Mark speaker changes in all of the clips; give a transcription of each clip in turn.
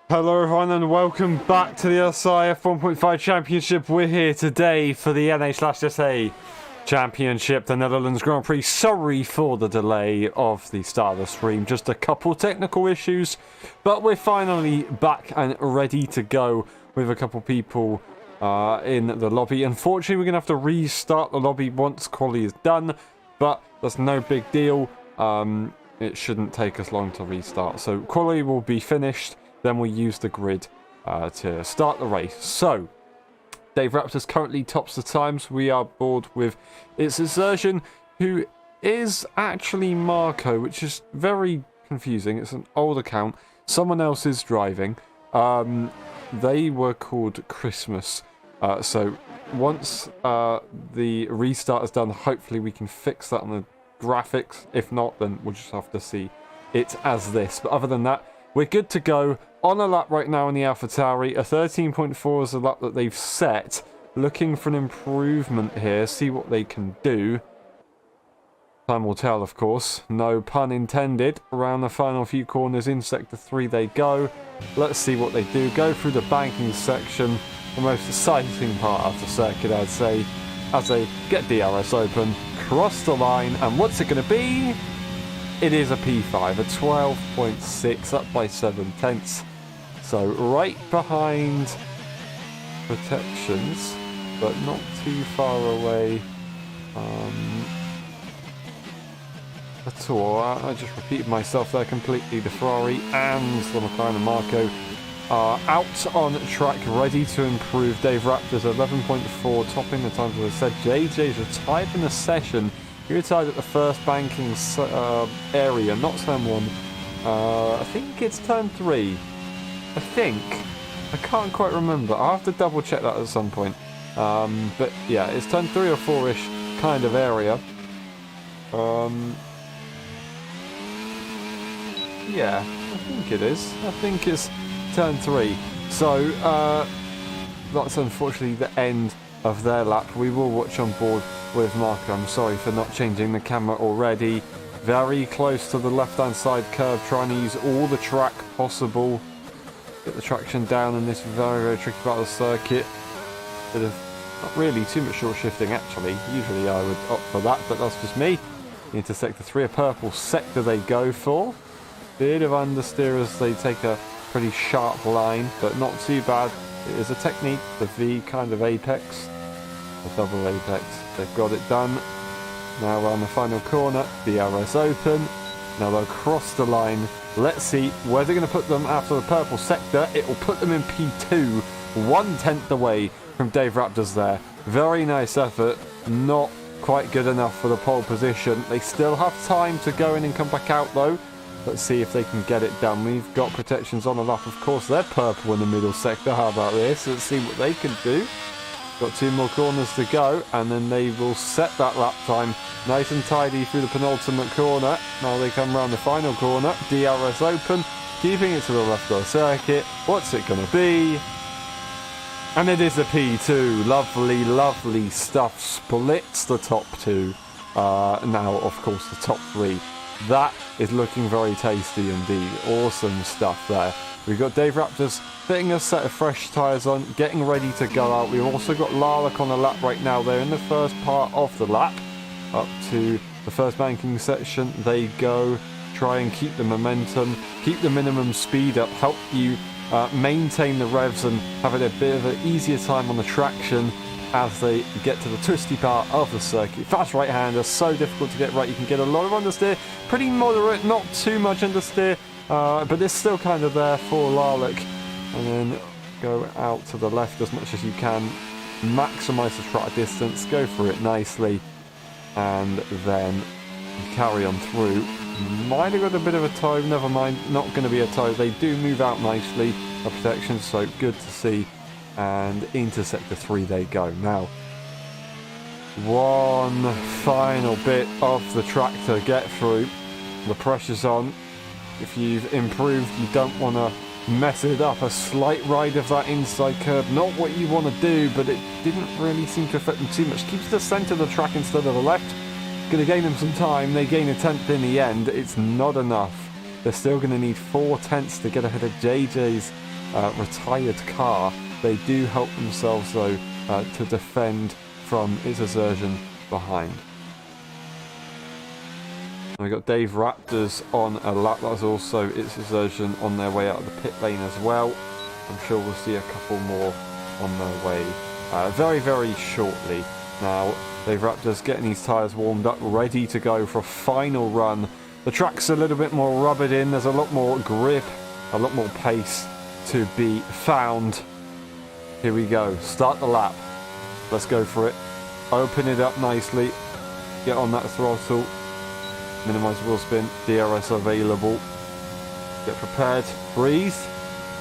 Speaker 1: Hello everyone and welcome back to the LSI F1.5 Championship. We're here today for the NA/SA Championship, the Netherlands Grand Prix. Sorry for the delay of the start of the stream, just a couple technical issues, but we're finally back and ready to go with a couple people in the lobby. Unfortunately, we're going to have to restart the lobby once quali is done, but that's no big deal. It shouldn't take us long to restart. So quali will be finished. Then we'll use the grid to start the race. So, Dave Raptors currently tops the times. We are bored with its Exertion, who is actually Marco, which is very confusing. It's an old account. Someone else is driving. They were called Christmas. So, once the restart is done, hopefully we can fix that on the graphics. If not, then we'll just have to see it as this. But other than that, we're good to go. On a lap right now in the AlphaTauri, a 13.4 is the lap that they've set. Looking for an improvement here, see what they can do. Time will tell, of course. No pun intended. Around the final few corners in Sector 3 they go. Let's see what they do. Go through the banking section. The most exciting part of the circuit, I'd say, as they get DRS open, cross the line, and what's it going to be? It is a P5, a 12.6, up by 7/10. So right behind protections, but not too far away at all. I just repeated myself there completely. The Ferrari and the McLaren and Marco are out on track, ready to improve. Dave Raptors 11.4, topping the times, as I said. JJ's retired in the session. He retired at the first banking area, not turn 1. I think it's turn 3. I think. I can't quite remember. I'll have to double check that at some point. But yeah, it's turn 3 or 4-ish kind of area. Yeah, I think it is. I think it's turn 3. So, that's unfortunately the end of their lap. We will watch on board with Marco. I'm sorry for not changing the camera already. Very close to the left-hand side curve, trying to use all the track possible. Get the traction down in this very, very tricky part of the circuit. Bit of, not really too much short shifting actually. Usually I would opt for that, but that's just me. Into Sector 3, a purple sector they go for. Bit of understeer as they take a pretty sharp line, but not too bad. It is a technique, the V kind of apex. A double apex. They've got it done. Now around the final corner, DRS open. Now they'll cross the line. Let's see where they're going to put them after the purple sector. It will put them in P2, 1/10 away from Dave Raptors there. Very nice effort. Not quite good enough for the pole position. They still have time to go in and come back out though. Let's see if they can get it done. We've got protections on the lap, of course. They're purple in the middle sector. How about this? Let's see what they can do. Got 2 more corners to go, and then they will set that lap time nice and tidy through the penultimate corner. Now they come around the final corner. DRS open, keeping it to the left of the circuit. What's it going to be? And it is a P2. Lovely, lovely stuff. Splits the top 2. Now, of course, the top 3. That is looking very tasty indeed. Awesome stuff there. We've got Dave Raptors fitting a set of fresh tyres on, getting ready to go out. We've also got Larlock on the lap right now. They're in the first part of the lap. Up to the first banking section they go. Try and keep the momentum, keep the minimum speed up, help you maintain the revs and have a bit of an easier time on the traction as they get to the twisty part of the circuit. Fast right-hander, so difficult to get right. You can get a lot of understeer, pretty moderate, not too much understeer, but it's still kind of there for Larlock. And then go out to the left as much as you can, maximise the track distance, go for it nicely, and then carry on through. Might have got a bit of a toe, never mind, not going to be a toe. They do move out nicely, a protection, so good to see. And into Sector 3 they go. Now, one final bit of the track to get through. The pressure's on. If you've improved, you don't want to mess it up. A slight ride of that inside curb, not what you want to do, but it didn't really seem to affect them too much. Keeps the centre of the track instead of the left. Going to gain them some time. They gain a 10th in the end. It's not enough. They're still going to need 4/10 to get ahead of JJ's retired car. They do help themselves, though, to defend from its exertion behind. And we got Dave Raptors on a lap. That was also its exertion on their way out of the pit lane as well. I'm sure we'll see a couple more on their way very, very shortly. Now, Dave Raptors getting his tyres warmed up, ready to go for a final run. The track's a little bit more rubbered in. There's a lot more grip, a lot more pace to be found. Here we go. Start the lap. Let's go for it. Open it up nicely. Get on that throttle. Minimise wheel spin. DRS available. Get prepared. Breathe.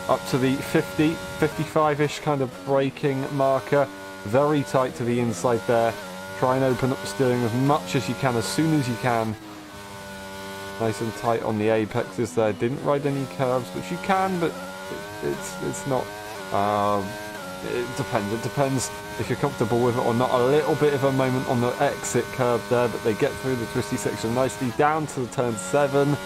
Speaker 1: Up to the 50, 55-ish kind of braking marker. Very tight to the inside there. Try and open up the steering as much as you can, as soon as you can. Nice and tight on the apexes there. Didn't ride any curves, which you can, but it's not. It depends. It depends if you're comfortable with it or not. A little bit of a moment on the exit curve there, but they get through the twisty section nicely down to the turn 7.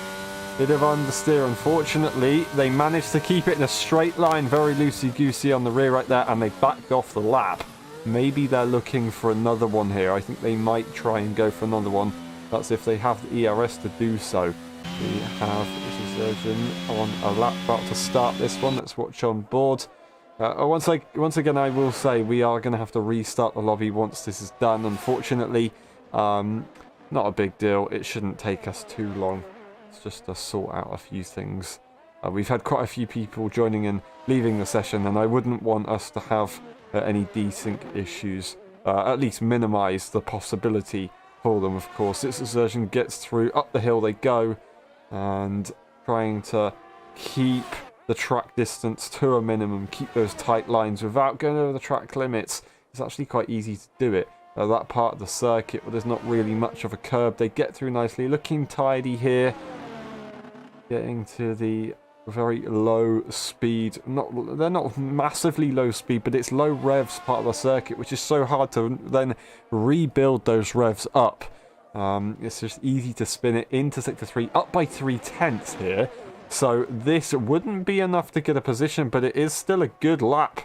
Speaker 1: Bit of understeer, unfortunately. They managed to keep it in a straight line, very loosey-goosey on the rear right there, and they backed off the lap. Maybe they're looking for another one here. I think they might try and go for another one. That's if they have the ERS to do so. We have this version on a lap about to start this one. Let's watch on board. Once again, I will say we are going to have to restart the lobby once this is done. Unfortunately, not a big deal. It shouldn't take us too long. It's just to sort out a few things. We've had quite a few people joining and leaving the session, and I wouldn't want us to have any desync issues. At least minimise the possibility for them, of course. This exertion gets through. Up the hill they go, and trying to keep the track distance to a minimum, keep those tight lines without going over the track limits. It's actually quite easy to do it. That part of the circuit where there's not really much of a curb, they get through nicely, looking tidy here. Getting to the very low speed. They're not massively low speed, but it's low revs part of the circuit, which is so hard to then rebuild those revs up. It's just easy to spin it into sector 3, up by 3/10 here. So this wouldn't be enough to get a position, but it is still a good lap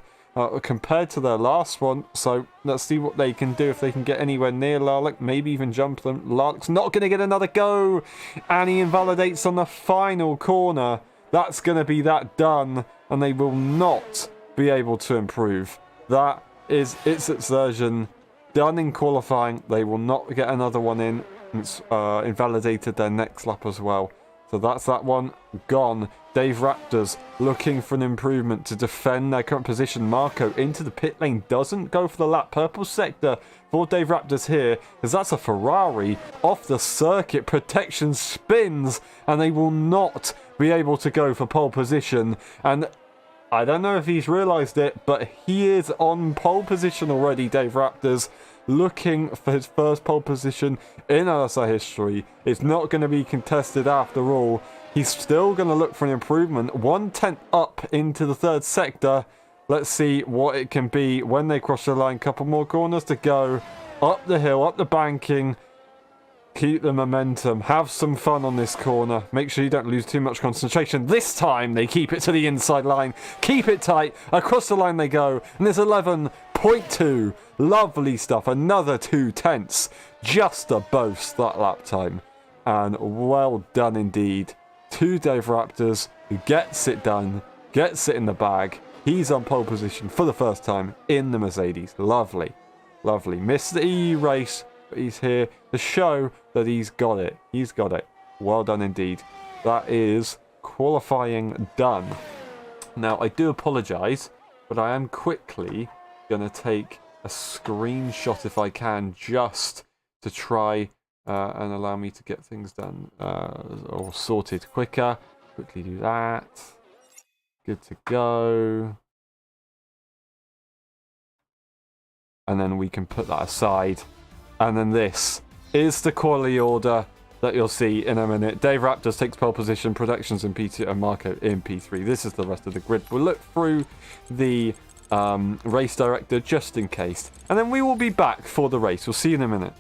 Speaker 1: compared to their last one. So let's see what they can do, if they can get anywhere near Larlick, maybe even jump them. Larlick's not going to get another go, and he invalidates on the final corner. That's going to be that done, and they will not be able to improve. That is its exertion done in qualifying. They will not get another one in. It's invalidated their next lap as well. So that's that one gone. Dave Raptors looking for an improvement to defend their current position. Marco into the pit lane, doesn't go for the lap. Purple sector for Dave Raptors here, because that's a Ferrari off the circuit. Protection spins, and they will not be able to go for pole position. And I don't know if he's realised it, but he is on pole position already, Dave Raptors, looking for his first pole position in LSI history. It's not going to be contested after all. He's still going to look for an improvement. 1/10 up into the third sector. Let's see what it can be when they cross the line. Couple more corners to go. Up the hill, up the banking. Keep the momentum. Have some fun on this corner. Make sure you don't lose too much concentration. This time they keep it to the inside line. Keep it tight. Across the line they go. And there's 11.2. Lovely stuff. Another 2/10. Just to boast that lap time. And well done indeed to Dave Raptors, who gets it done. Gets it in the bag. He's on pole position for the first time in the Mercedes. Lovely. Lovely. Missed the EU race, but he's here to show that he's got it. He's got it. Well done indeed. That is qualifying done. Now, I do apologise, but I am quickly going to take a screenshot if I can, just to try and allow me to get things done or sorted quicker. Quickly do that. Good to go. And then we can put that aside. And then this is the quality order that you'll see in a minute. Dave Raptors takes pole position, Productions in P2, and Marco in P3. This is the rest of the grid. We'll look through the race director just in case, and then we will be back for the race. We'll see you in a minute.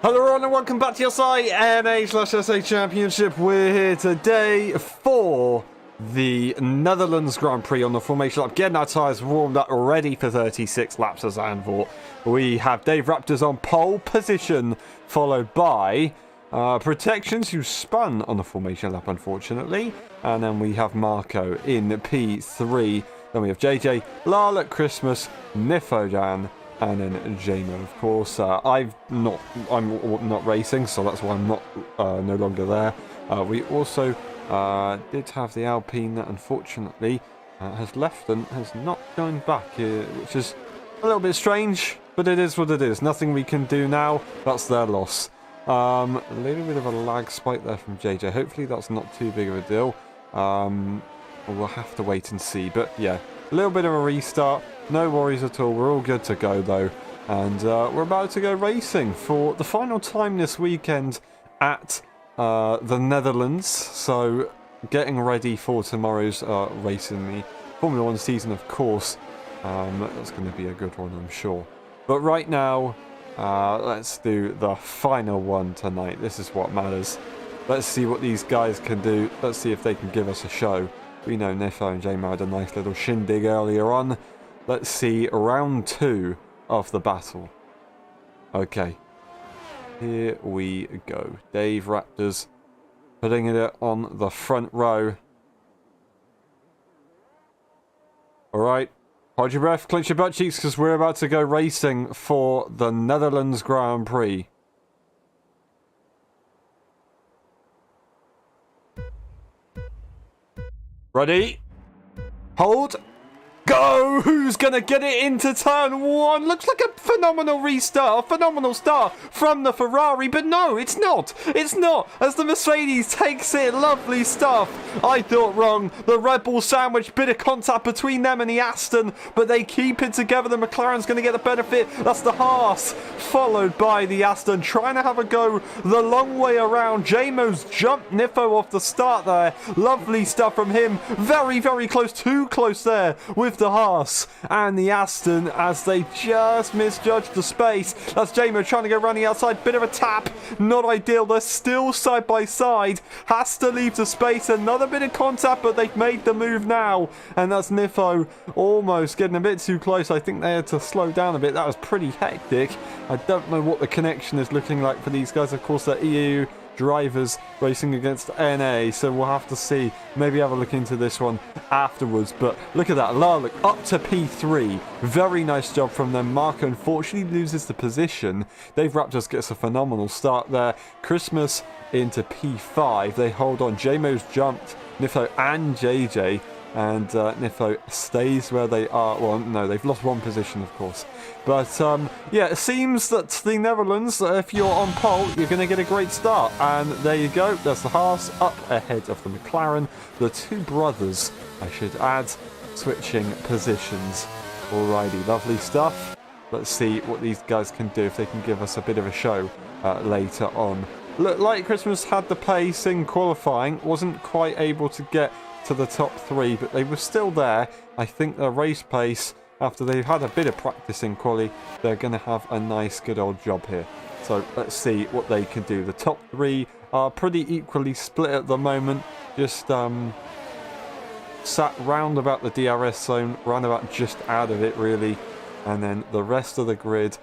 Speaker 1: Hello everyone and welcome back to LSI NA/SA Championship. We're here today for the Netherlands Grand Prix on the formation lap. Getting our tyres warmed up, ready for 36 laps as Zandvoort. We have Dave Raptors on pole position, followed by Protections, who spun on the formation lap, unfortunately. And then we have Marco in P3. Then we have JJ, Lala, Christmas, Nifodan, and then Jamo, of course. I'm not racing, so that's why I'm not no longer there. We also did have the Alpine that unfortunately has left and has not gone back, which is a little bit strange, but it is what it is. Nothing we can do now. That's their loss. A little bit of a lag spike there from JJ. Hopefully that's not too big of a deal. We'll have to wait and see. But yeah, a little bit of a restart. No worries at all. We're all good to go though. And we're about to go racing for the final time this weekend at the Netherlands. So getting ready for tomorrow's race in the Formula 1 season, of course. That's going to be a good one, I'm sure. But right now, let's do the final one tonight. This is what matters. Let's see what these guys can do. Let's see if they can give us a show. We know Nifo and Jamo had a nice little shindig earlier on. Let's see round 2 of the battle. Okay. Here we go. Dave Raptors putting it on the front row. Alright. Hold your breath, clench your butt cheeks, because we're about to go racing for the Netherlands Grand Prix. Ready? Hold. Go! Who's going to get it into turn 1? Looks like a phenomenal restart, a phenomenal start from the Ferrari, but no, it's not. It's not, as the Mercedes takes it. Lovely stuff. I thought wrong. The Red Bull sandwich, bit of contact between them and the Aston, but they keep it together. The McLaren's going to get the benefit. That's the Haas, followed by the Aston, trying to have a go the long way around. Jamo's jumped Nifo off the start there. Lovely stuff from him. Very, very close, too close there with the Haas and the Aston, as they just misjudged the space. That's Jamo trying to go around the outside. Bit of a tap. Not ideal. They're still side by side. Has to leave the space. Another bit of contact, but they've made the move now. And that's Nifo almost getting a bit too close. I think they had to slow down a bit. That was pretty hectic. I don't know what the connection is looking like for these guys. Of course, they're EU drivers racing against NA, so we'll have to see. Maybe have a look into this one afterwards. But look at that, Larlick up to P3. Very nice job from them. Marco unfortunately loses the position. Dave Raptors gets a phenomenal start there. Christmas into P5. They hold on. Jamo's jumped Nifo and JJ, and Nifo stays where they are. Well, no, they've lost one position, of course. But yeah, it seems that the Netherlands, if you're on pole, you're going to get a great start. And there you go. There's the Haas up ahead of the McLaren. The two brothers, I should add, switching positions. Alrighty, lovely stuff. Let's see what these guys can do, if they can give us a bit of a show later on. Look, like Christmas had the pace in qualifying, wasn't quite able to get to the top 3, but they were still there. I think the race pace, after they've had a bit of practice in quali, they're going to have a nice good old job here. So let's see what they can do. The top 3 are pretty equally split at the moment, just sat round about the DRS zone, round about just out of it really, and then the rest of the grid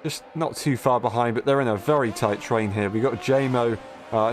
Speaker 1: just not too far behind, but they're in a very tight train here. We've got Jamo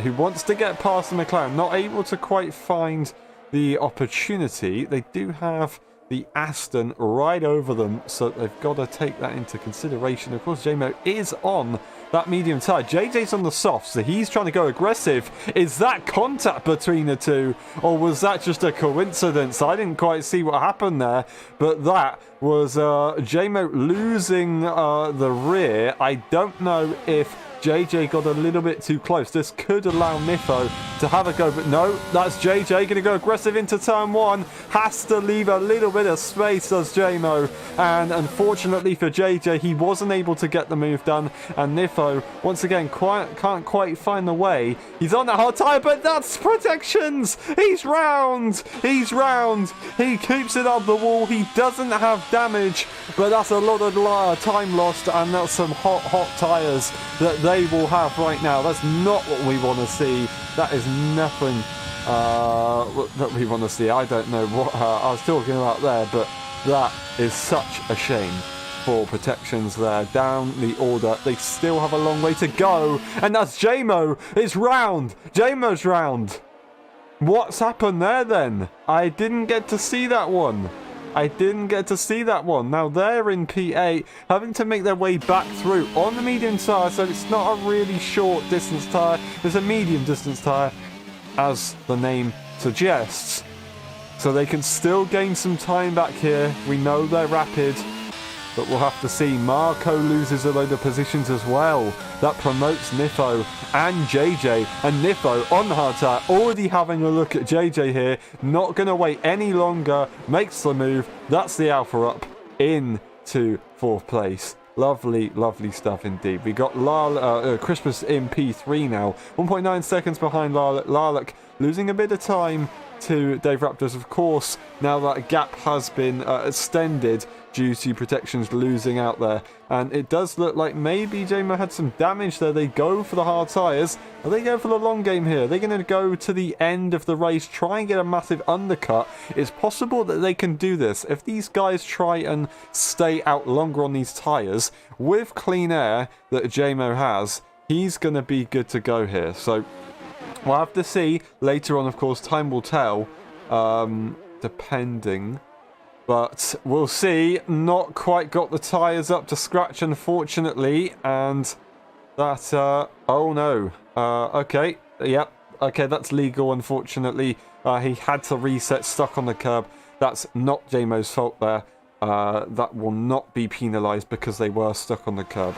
Speaker 1: who wants to get past the McLaren, not able to quite find the opportunity. They do have the Aston right over them, so they've got to take that into consideration. Of course, Jamo is on that medium tire. JJ's on the soft, so he's trying to go aggressive. Is that contact between the two, or was that just a coincidence? I didn't quite see what happened there, but that was Jamo losing the rear. I don't know if JJ got a little bit too close. This could allow Nifo to have a go, but no, that's JJ going to go aggressive into turn 1. Has to leave a little bit of space, does Jamo. And unfortunately for JJ, he wasn't able to get the move done. And Nifo, once again, can't quite find the way. He's on that hard tyre, but that's protections. He's round. He's round. He keeps it up the wall. He doesn't have damage, but that's a lot of time lost, and that's some hot tyres that they they will have right now. That's not what we want to see. That is nothing that we want to see. I don't know what I was talking about there, but that is such a shame for Protections there. Down the order, they still have a long way to go, and that's JMO. It's round. JMO's round. What's happened there then? I didn't get to see that one. Now they're in P8, having to make their way back through on the medium tyre, so it's not a really short distance tyre. It's a medium distance tyre, as the name suggests. So they can still gain some time back here. We know they're rapid, but we'll have to see. Marco loses a load of positions as well. That promotes Nifo and JJ. And Nifo on the hard tyre, already having a look at JJ here. Not going to wait any longer. Makes the move. That's the Alpha up into 4th place. Lovely, lovely stuff indeed. We got Christmas in P3 now. 1.9 seconds behind Larlick. Larlick losing a bit of time to Dave Raptors, of course. Now that gap has been extended due to Protections losing out there, and it does look like maybe JMO had some damage there. They go for the hard tyres. Are they going for the long game here? They're going to go to the end of the race, try and get a massive undercut. It's possible that they can do this if these guys try and stay out longer on these tyres with clean air that JMO has. He's going to be good to go here. So we'll have to see later on, of course. Time will tell, depending. But we'll see. Not quite got the tyres up to scratch, unfortunately. And that, oh no. Okay, yep. Okay, that's legal, unfortunately. He had to reset, stuck on the curb. That's not JMO's fault there. That will not be penalised because they were stuck on the curb.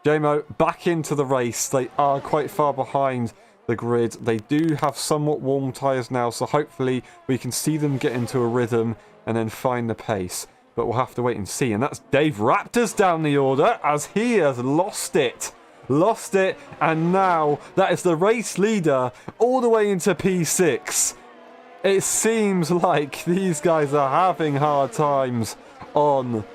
Speaker 1: JMO back into the race. They are quite far behind the grid. They do have somewhat warm tyres now, so hopefully we can see them get into a rhythm and then find the pace. But we'll have to wait and see. And that's Dave Raptors down the order as he has lost it. And now that is the race leader all the way into P6. It seems like these guys are having hard times on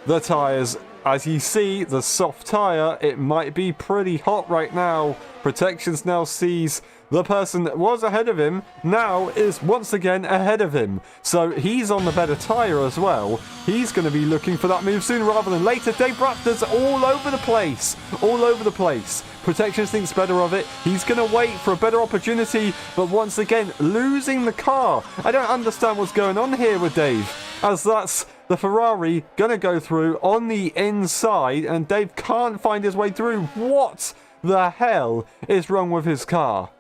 Speaker 1: the tyres. As you see, the soft tyre, it might be pretty hot right now. Protections now sees the person that was ahead of him now is once again ahead of him. So he's on the better tyre as well. He's going to be looking for that move sooner rather than later. Dave Raptors all over the place. Protections thinks better of it. He's going to wait for a better opportunity, but once again, losing the car. I don't understand what's going on here with Dave, as that's the Ferrari going to go through on the inside, and Dave can't find his way through. What the hell is wrong with his car?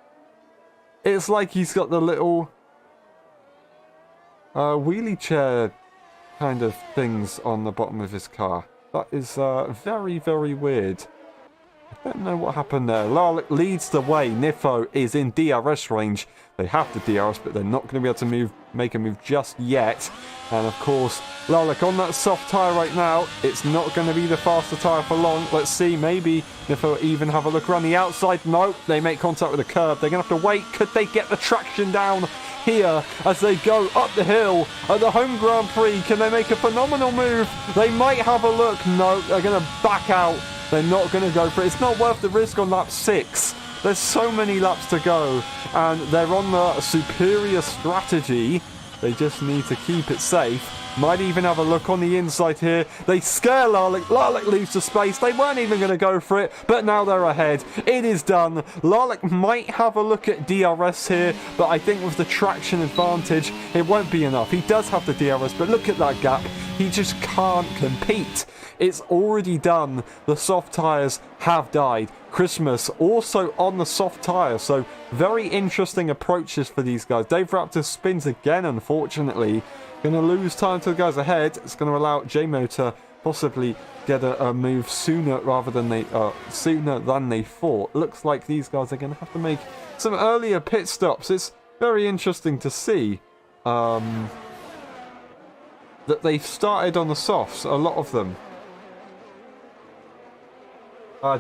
Speaker 1: It's like he's got the little wheelie chair kind of things on the bottom of his car. That is very, very weird. I don't know what happened there. Larlick leads the way. Nifo is in DRS range. They have to DRS, but they're not going to be able to make a move just yet. And of course, Larlick on that soft tyre right now. It's not going to be the faster tyre for long. Let's see, maybe Nifo even have a look around the outside. No, they make contact with the curb. They're going to have to wait. Could they get the traction down here as they go up the hill at the home Grand Prix? Can they make a phenomenal move? They might have a look. No, they're going to back out. They're not going to go for it. It's not worth the risk on lap 6. There's so many laps to go, and they're on the superior strategy. They just need to keep it safe. Might even have a look on the inside here. They scare Larlick. Larlick leaves the space. They weren't even going to go for it, but now they're ahead. It is done. Larlick might have a look at DRS here, but I think with the traction advantage, it won't be enough. He does have the DRS, but look at that gap. He just can't compete. It's already done. The soft tyres have died. Christmas also on the soft tyre, so very interesting approaches for these guys. Dave Raptor spins again, unfortunately. Going to lose time to the guys ahead. It's going to allow JMO to possibly get a move sooner than they thought. Looks like these guys are going to have to make some earlier pit stops. It's very interesting to see that they've started on the softs, a lot of them.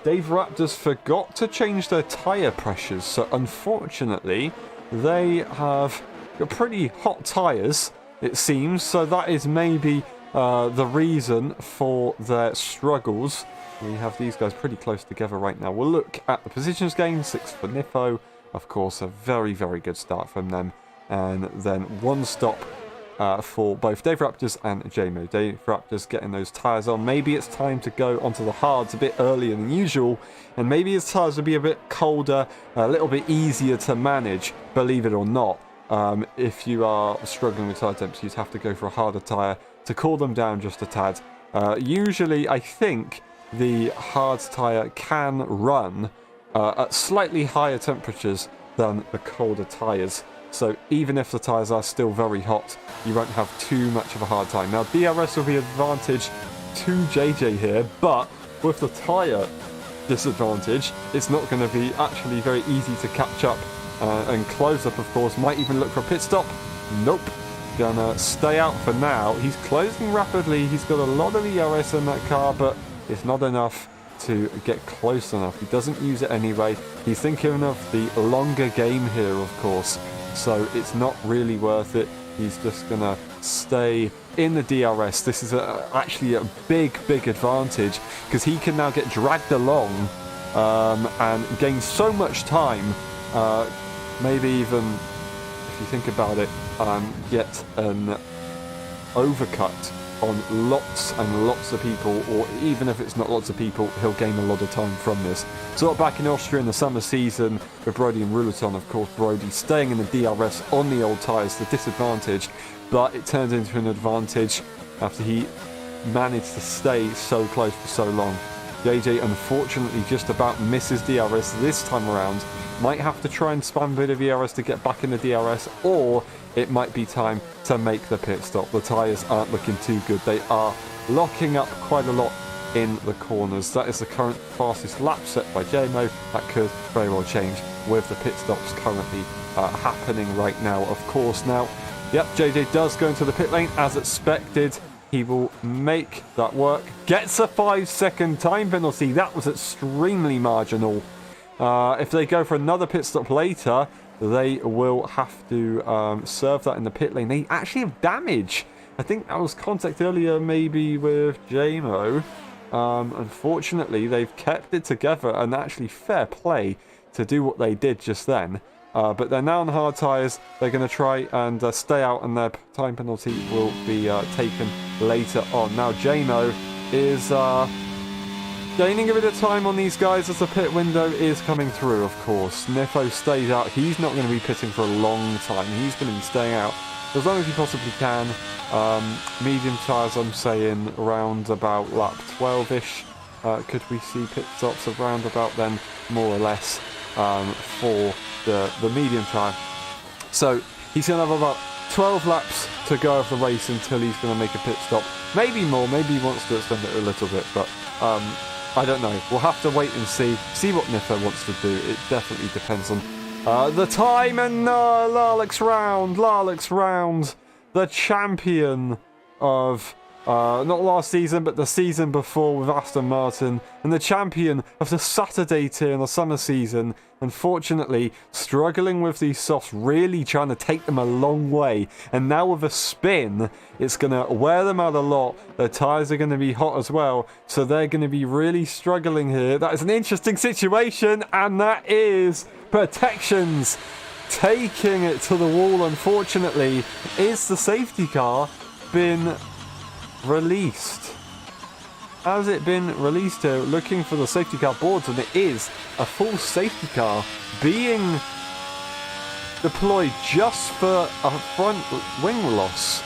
Speaker 1: Dave Raptors forgot to change their tyre pressures, so unfortunately they have got pretty hot tyres, it seems, so that is maybe the reason for their struggles. we have these guys pretty close together right now. We'll look at the positions gain. 6 for Nifo. Of course, a very, very good start from them. And then 1 stop for both Dave Raptors and JMO. Dave Raptors getting those tyres on. Maybe it's time to go onto the hards a bit earlier than usual. And maybe his tyres will be a bit colder, a little bit easier to manage, believe it or not. If you are struggling with tyre temps, you'd have to go for a harder tyre to cool them down just a tad. Usually, I think the hard tyre can run at slightly higher temperatures than the colder tyres. So even if the tyres are still very hot, you won't have too much of a hard time. Now, DRS will be advantage to JJ here, but with the tyre disadvantage, it's not going to be actually very easy to catch up and close up, of course. Might even look for a pit stop. Nope. Gonna stay out for now. He's closing rapidly. He's got a lot of ERS in that car, but it's not enough to get close enough. He doesn't use it anyway. He's thinking of the longer game here, of course, so it's not really worth it. He's just gonna stay in the DRS. This is actually a big advantage, because he can now get dragged along and gain so much time. Maybe even, if you think about it, get an overcut on lots and lots of people, or even if it's not lots of people, he'll gain a lot of time from this. So back in Austria in the summer season with Brody and Rouleton, of course, Brody staying in the DRS on the old tyres, the disadvantage, but it turns into an advantage after he managed to stay so close for so long. JJ unfortunately just about misses DRS this time around. Might have to try and spam a bit of ERS to get back in the DRS, or it might be time to make the pit stop. The tyres aren't looking too good. They are locking up quite a lot in the corners. That is the current fastest lap set by JMO. That could very well change with the pit stops currently happening right now, of course. Now, yep, JJ does go into the pit lane as expected. He will make that work. Gets a 5-second time penalty. That was extremely marginal. If they go for another pit stop later, they will have to serve that in the pit lane. They actually have damage. I think that was contact earlier maybe with JMO. Unfortunately, they've kept it together, and actually fair play to do what they did just then. But they're now on hard tyres. They're going to try and stay out, and their time penalty will be taken later on. Now, JMO is gaining a bit of time on these guys as the pit window is coming through, of course. Nifo stays out. He's not going to be pitting for a long time. He's going to be staying out as long as he possibly can. Medium tyres, I'm saying, around about lap 12-ish. Could we see pit stops around about then, more or less, for the medium tyre? So he's going to have about 12 laps to go of the race until he's going to make a pit stop. Maybe more, maybe he wants to extend it a little bit, but I don't know. We'll have to wait and see what Nifo wants to do. It definitely depends on the time. And Lalek's round, the champion of not last season, but the season before with Aston Martin, and the champion of the Saturday tier in the summer season. Unfortunately, struggling with these softs, really trying to take them a long way. And now with a spin, it's going to wear them out a lot. Their tyres are going to be hot as well, so they're going to be really struggling here. That is an interesting situation, and that is Protections taking it to the wall, unfortunately. Is the safety car been released? Has it been released here? Looking for the safety car boards, and it is a full safety car being deployed just for a front wing loss.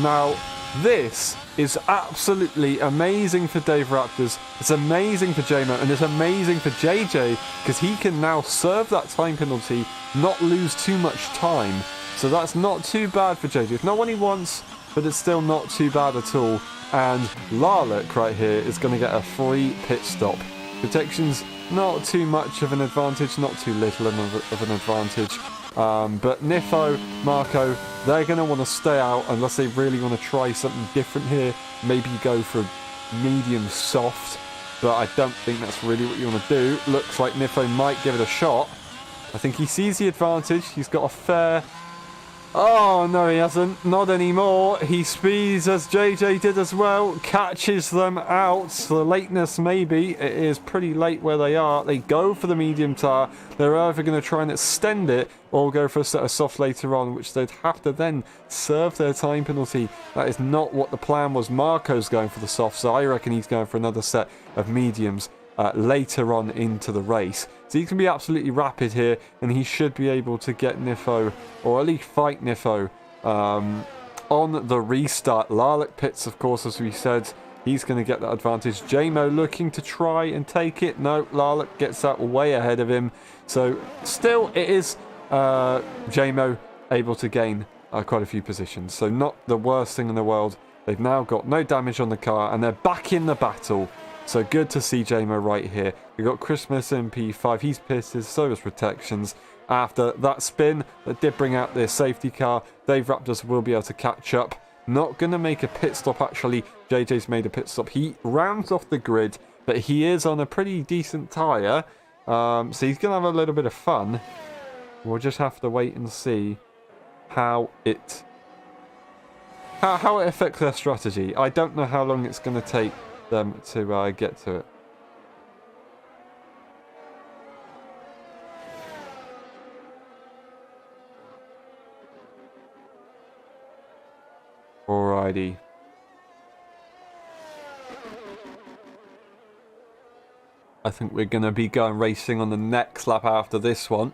Speaker 1: Now, this is absolutely amazing for Dave Raptors. It's amazing for JMO, and it's amazing for JJ, because he can now serve that time penalty, not lose too much time. So that's not too bad for JJ. It's not what he wants, but it's still not too bad at all. And Lalek right here is going to get a free pit stop. Protection's not too much of an advantage, not too little of an advantage. But Nifo, Marco, they're going to want to stay out unless they really want to try something different here. Maybe go for medium soft, but I don't think that's really what you want to do. Looks like Nifo might give it a shot. I think he sees the advantage. He's got a fair Oh, no, he hasn't. Not anymore. He speeds as JJ did as well. Catches them out. The lateness, maybe. It is pretty late where they are. They go for the medium tyre. They're either going to try and extend it or go for a set of softs later on, which they'd have to then serve their time penalty. That is not what the plan was. Marco's going for the softs, so I reckon he's going for another set of mediums later on into the race. So he can be absolutely rapid here, and he should be able to get Nifo, or at least fight Nifo, on the restart. Larlick pits, of course, as we said. He's going to get that advantage. JMO looking to try and take it. No, Larlick gets that way ahead of him. So still, it is JMO able to gain quite a few positions. So not the worst thing in the world. They've now got no damage on the car, and they're back in the battle. So good to see JMO right here. We've got Christmas in P5. He's pissed, so is Protections. After that spin that did bring out their safety car, Dave Raptors will be able to catch up. Not going to make a pit stop, actually. JJ's made a pit stop. He rounds off the grid, but he is on a pretty decent tyre. So he's going to have a little bit of fun. We'll just have to wait and see how it affects their strategy. I don't know how long it's going to take them to get to it. Alrighty. I think we're going to be going racing on the next lap after this one.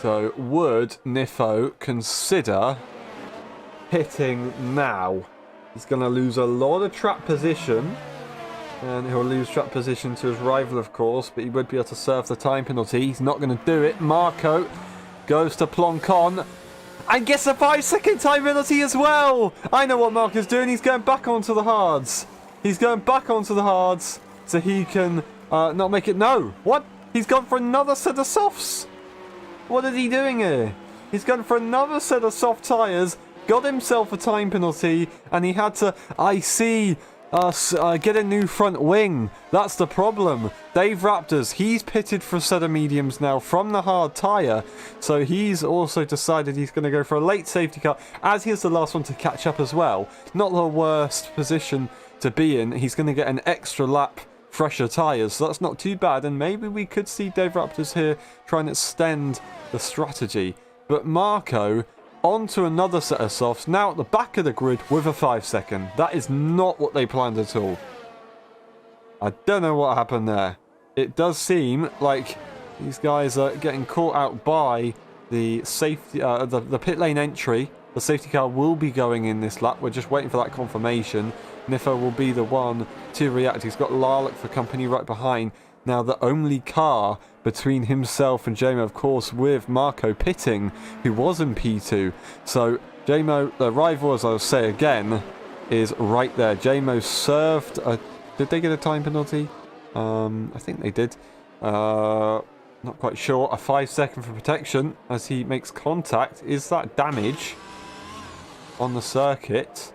Speaker 1: So would Nifo consider hitting now? He's going to lose a lot of track position, and he'll lose track position to his rival, of course, but he would be able to serve the time penalty. He's not going to do it. Marco goes to plonk on and gets a 5-second time penalty as well. I know what Marco's doing. He's going back onto the hards. He's going back onto the hards so he can not make it. No. What? He's gone for another set of softs. What is he doing here? He's gone for another set of soft tyres. Got himself a time penalty, and he had to, I see, get a new front wing. That's the problem. Dave Raptors, he's pitted for a set of mediums now from the hard tyre, so he's also decided he's going to go for a late safety car, as he is the last one to catch up as well. Not the worst position to be in. He's going to get an extra lap fresher tyres, so that's not too bad, and maybe we could see Dave Raptors here try and extend the strategy. But Marco onto another set of softs, now at the back of the grid with a 5-second. That is not what they planned at all. I don't know what happened there. It does seem like these guys are getting caught out by the safety, the pit lane entry. The safety car will be going in this lap. We're just waiting for that confirmation. Nifo will be the one to react. He's got Larlick for company right behind. Now the only car between himself and JMO, of course, with Marco pitting, who was in P2. So JMO, the rival, as I'll say again, is right there. JMO served a... Did they get a time penalty? I think they did. Not quite sure. A 5-second for protection as he makes contact. Is that damage on the circuit?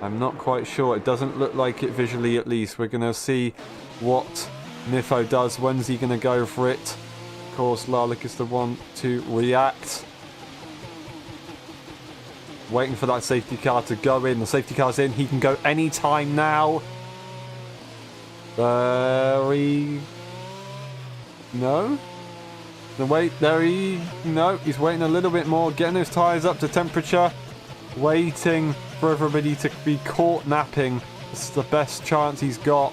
Speaker 1: I'm not quite sure. It doesn't look like it visually, at least. We're going to see what Nifo does. When's he going to go for it? Of course, Larlick is the one to react. Waiting for that safety car to go in. The safety car's in. He can go anytime now. No? No, wait. No, he's waiting a little bit more. Getting those tyres up to temperature. Waiting for everybody to be caught napping. This is the best chance he's got.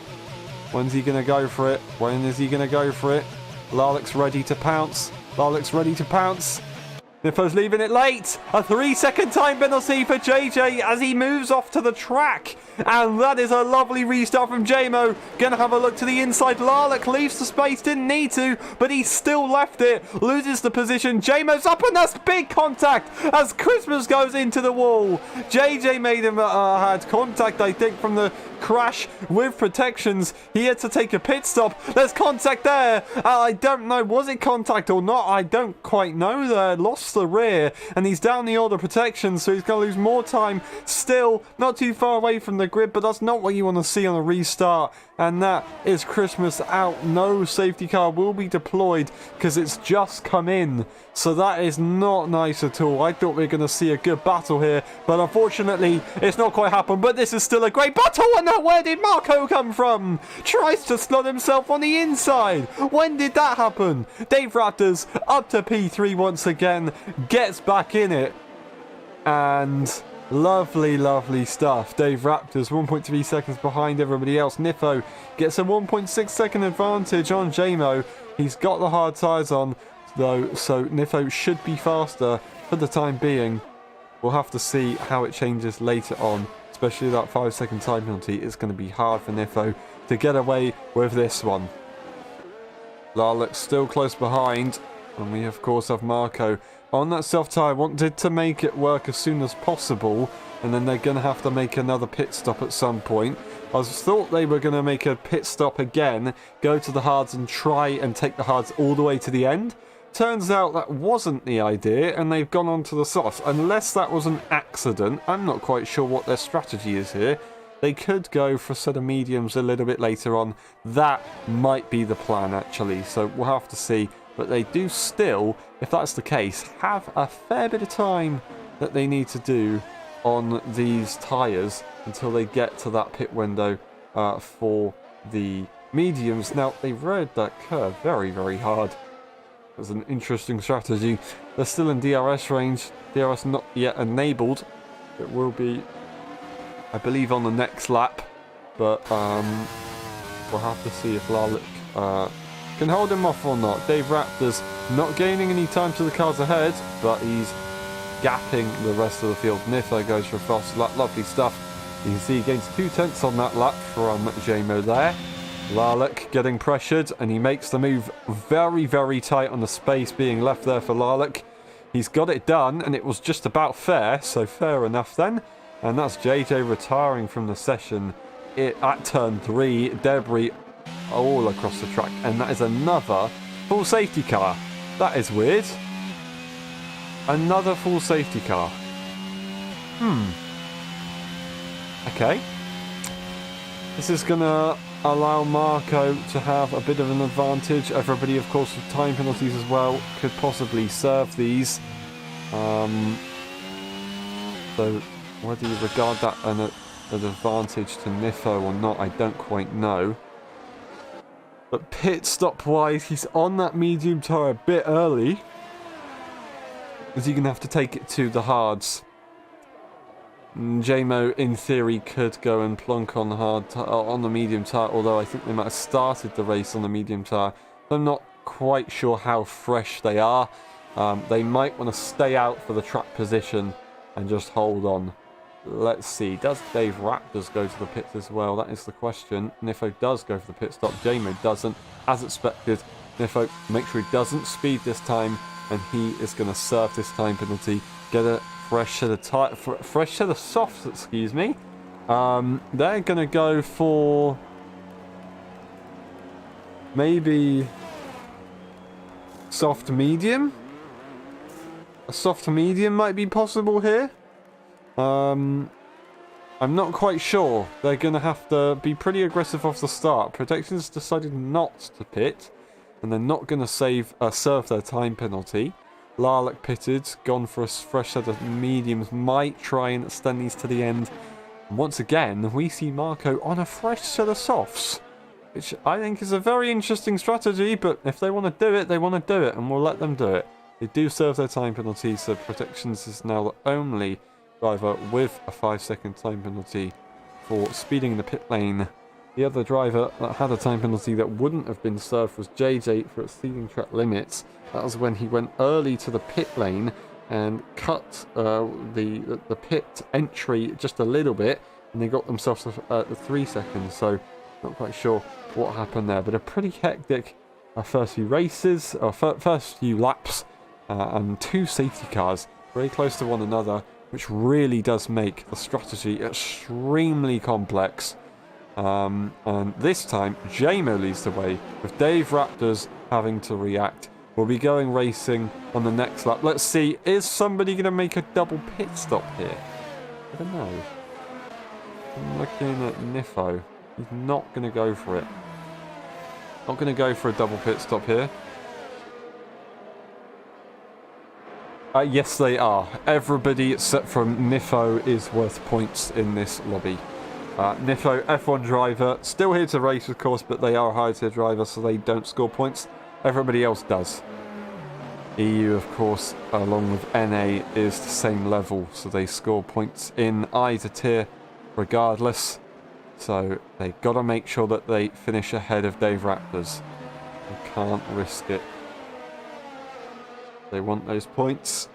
Speaker 1: When's he going to go for it? When is he going to go for it? Larlick's ready to pounce. Larlick's ready to pounce. Nifo's leaving it late. A 3-second time penalty for JJ as he moves off to the track. And that is a lovely restart from JMO. Gonna have a look to the inside. Larlick leaves the space. Didn't need to, but he still left it. Loses the position. JMO's up, and that's big contact as Christmas goes into the wall. JJ made him had contact, I think, from the crash with protections. He had to take a pit stop. There's contact there. I don't know, was it contact or not? I don't quite know there. Lost the rear, and he's down the order protection, so he's going to lose more time. Still, not too far away from the grid, but that's not what you want to see on a restart. And that is Christmas out. No safety car will be deployed because it's just come in. So that is not nice at all. I thought we were going to see a good battle here, but unfortunately, it's not quite happened. But this is still a great battle. And now where did Marco come from? Tries to slot himself on the inside. When did that happen? Dave Raptors up to P3 once again. Gets back in it. And lovely, lovely stuff. Dave Raptors 1.3 seconds behind everybody else. Nifo gets a 1.6 second advantage on JMO. He's got the hard tyres on, though, so Nifo should be faster for the time being. We'll have to see how it changes later on, especially that 5-second time penalty. It's going to be hard for Nifo to get away with this one. Larlock's still close behind, and we of course have Marco on that soft tyre. Wanted to make it work as soon as possible, and then they're going to have to make another pit stop at some point. I thought they were going to make a pit stop again, go to the hards and try and take the hards all the way to the end. Turns out that wasn't the idea, and they've gone on to the softs. Unless that was an accident, I'm not quite sure what their strategy is here. They could go for a set of mediums a little bit later on. That might be the plan, actually, so we'll have to see. But they do still, if that's the case, have a fair bit of time that they need to do on these tyres until they get to that pit window for the mediums. Now, they rode that curve very, very hard. It was an interesting strategy. They're still in DRS range. DRS not yet enabled. It will be, I believe, on the next lap. But we'll have to see if Larlick can hold him off or not. Dave Raptors not gaining any time to the cars ahead, but he's gapping the rest of the field. Nifo goes for a fast lap. Lovely stuff. You can see he gains 2/10 on that lap from JMO there. Larlick getting pressured, and he makes the move very, very tight on the space being left there for Larlick. He's got it done, and it was just about fair, so fair enough then. And that's JJ retiring from the session at turn 3. Debris all across the track, and that is another full safety car. That is weird. Another full safety car. Okay. This is gonna allow Marco to have a bit of an advantage. Everybody, of course, with time penalties as well could possibly serve these. So whether you regard that an advantage to Nifo or not, I don't quite know. But pit stop wise, he's on that medium tyre a bit early. Is he going to have to take it to the hards? JMO, in theory, could go and plonk on the on the medium tyre, although I think they might have started the race on the medium tyre. I'm not quite sure how fresh they are. They might want to stay out for the track position and just hold on. Let's see. Does Dave Raptors go to the pits as well? That is the question. Nifo does go for the pit stop. JMO doesn't. As expected, Nifo makes sure he doesn't speed this time, and he is going to serve this time penalty. Get a fresh set of softs, excuse me. They're going to go for maybe soft medium. A soft medium might be possible here. I'm not quite sure. They're going to have to be pretty aggressive off the start. Protections decided not to pit, and they're not going to serve their time penalty. Larlick pitted, gone for a fresh set of mediums, might try and extend these to the end. And once again, we see Marco on a fresh set of softs, which I think is a very interesting strategy, but if they want to do it, they want to do it, and we'll let them do it. They do serve their time penalty, so Protections is now the only driver with a 5-second time penalty for speeding the pit lane. The other driver that had a time penalty that wouldn't have been served was JJ for exceeding track limits. That was when he went early to the pit lane and cut the pit entry just a little bit, and they got themselves the 3 seconds, so not quite sure what happened there. But a pretty hectic first few races, or first few laps, and 2 safety cars very close to one another, which really does make the strategy extremely complex. And this time, JMO leads the way, with Dave Raptors having to react. We'll be going racing on the next lap. Let's see, is somebody going to make a double pit stop here? I don't know. I'm looking at Nifo. He's not going to go for it. Not going to go for a double pit stop here. Yes, they are. Everybody except from Nifo is worth points in this lobby. Nifo, F1 driver, still here to race, of course, but they are a high tier driver, so they don't score points. Everybody else does. EU, of course, along with NA, is the same level, so they score points in either tier regardless. So they got to make sure that they finish ahead of Dave Raptors. They can't risk it. They want those points.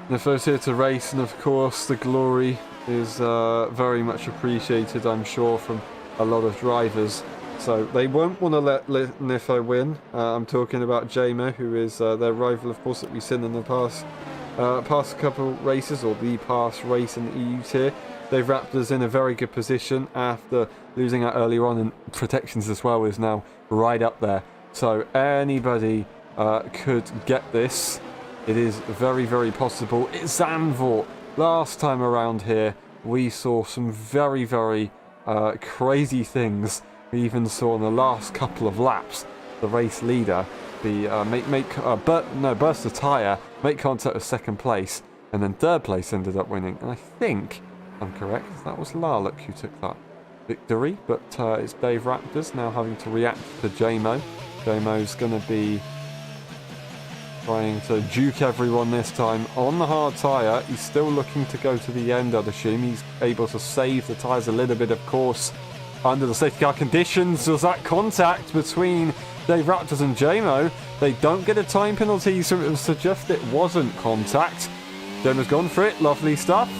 Speaker 1: Nifo's here to race, and of course the glory is very much appreciated, I'm sure, from a lot of drivers. So they won't want to let Nifo win. I'm talking about JMO, who is their rival, of course, that we've seen in the past couple races, or the past race in the EU tier. Dave Raptors in a very good position after losing out earlier on, and protections as well is now right up there. So anybody could get this. It is very, very possible. It's Zandvoort. Last time around here, we saw some very, very crazy things. We even saw in the last couple of laps the race leader be burst a tyre, make contact with second place, and then third place ended up winning. And I think I'm correct, that was Larlock who took that victory. But it's Dave Raptors now having to react to JMO. JMO's going to be trying to duke everyone this time on the hard tyre. He's still looking to go to the end, I'd assume. He's able to save the tyres a little bit, of course, under the safety car conditions. Was that contact between Dave Raptors and JMO? They don't get a time penalty, so it would suggest it wasn't contact. JMO's gone for it. Lovely stuff.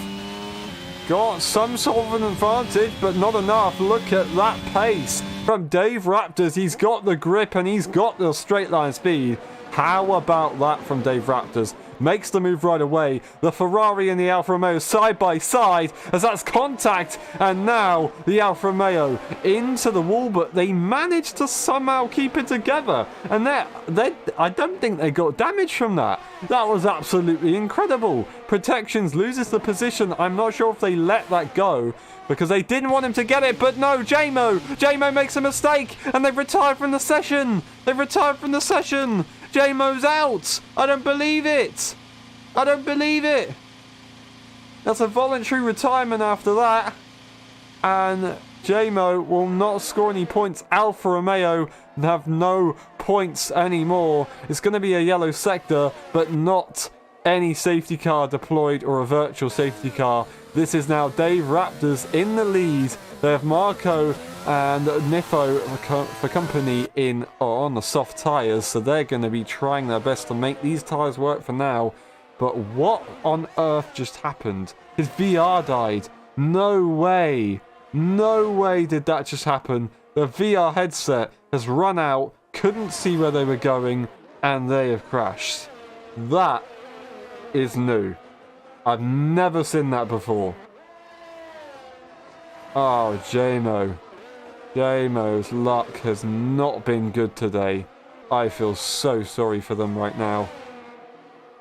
Speaker 1: Got some sort of an advantage, but not enough. Look at that pace from Dave Raptors. He's got the grip and he's got the straight line speed. How about that from Dave Raptors? Makes the move right away. The Ferrari and the Alfa Romeo side by side as that's contact. And now the Alfa Romeo into the wall, but they managed to somehow keep it together. And I don't think they got damage from that. That was absolutely incredible. Protections loses the position. I'm not sure if they let that go because they didn't want him to get it, but no, JMO makes a mistake and they've retired from the session. JMO's out. I don't believe it. That's a voluntary retirement after that. And JMO will not score any points. Alfa Romeo have no points anymore. It's going to be a yellow sector, but not any safety car deployed or a virtual safety car. This is now Dave Raptors in the lead. They have Marco and Nifo for company on the soft tyres, so they're going to be trying their best to make these tyres work for now. But what on earth just happened? His VR died. No way did that just happen. The VR headset has run out, couldn't see where they were going, and they have crashed. That is new. I've never seen that before. Oh, JMO's luck has not been good today. I feel so sorry for them right now.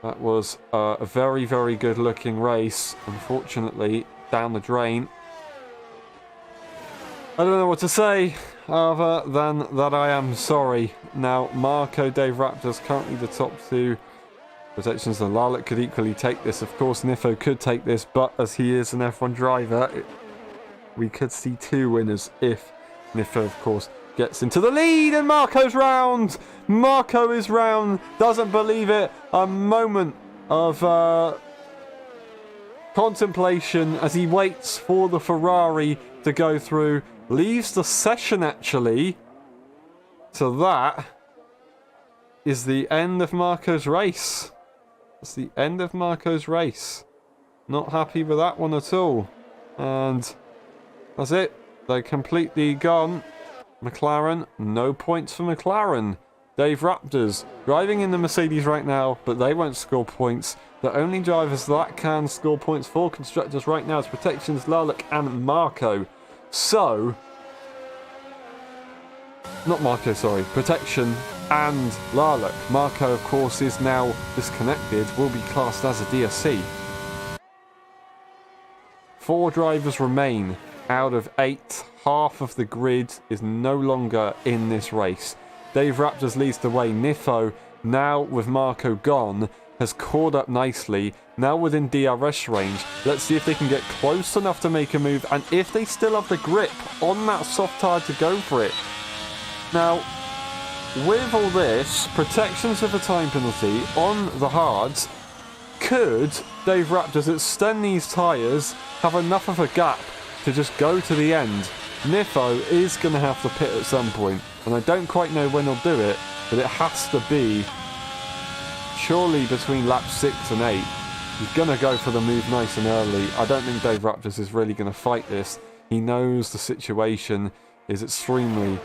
Speaker 1: That was a very, very good looking race. Unfortunately, down the drain. I don't know what to say other than that I am sorry. Now, Marco, Dave Raptors currently the top two. Protections and Larlock could equally take this. Of course, Nifo could take this, but as he is an F1 driver, we could see two winners if Nifo, of course, gets into the lead. And Marco's round. Marco is round. Doesn't believe it. A moment of contemplation as he waits for the Ferrari to go through. Leaves the session, actually. So that is the end of Marco's race. That's the end of Marco's race. Not happy with that one at all. And that's it. They're completely gone. McLaren, no points for McLaren. Dave Raptors driving in the Mercedes right now, but they won't score points. The only drivers that can score points for constructors right now is Protections, Laluk and Marco. So, not Marco, sorry, Protection and Laluk. Marco, of course, is now disconnected, will be classed as a DSC. 4 drivers remain out of 8. Half of the grid is no longer in this race. Dave Raptors leads the way. Nifo, now with Marco gone, has caught up nicely. Now within DRS range. Let's see if they can get close enough to make a move, and if they still have the grip on that soft tyre to go for it. Now, with all this, Protections of a time penalty on the hards. Could Dave Raptors extend these tyres, have enough of a gap to just go to the end? Nifo is going to have to pit at some point, and I don't quite know when he'll do it, but it has to be surely between laps 6 and 8. He's going to go for the move nice and early. I don't think Dave Raptors is really going to fight this. He knows the situation is extremely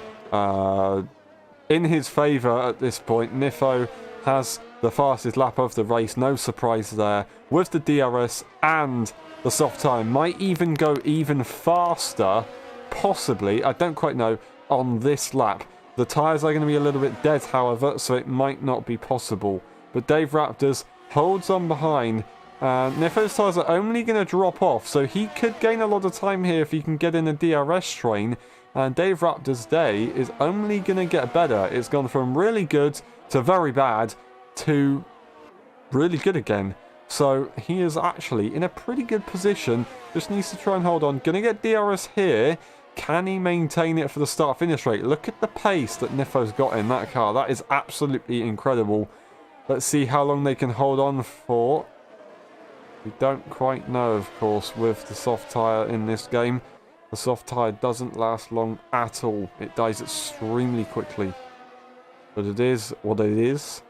Speaker 1: in his favour at this point. Nifo has the fastest lap of the race, no surprise there. With the DRS and the soft tyre, might even go even faster, possibly, I don't quite know, on this lap. The tyres are going to be a little bit dead, however, so it might not be possible. But Dave Raptors holds on behind, and Nifo's tyres are only going to drop off, so he could gain a lot of time here if he can get in a DRS train. And Dave Raptors' day is only going to get better. It's gone from really good to very bad to really good again. So he is actually in a pretty good position. Just needs to try and hold on. Going to get DRS here. Can he maintain it for the start-finish rate? Look at the pace that Nifo's got in that car. That is absolutely incredible. Let's see how long they can hold on for. We don't quite know, of course, with the soft tyre in this game. The soft tyre doesn't last long at all. It dies extremely quickly. But it is what it is.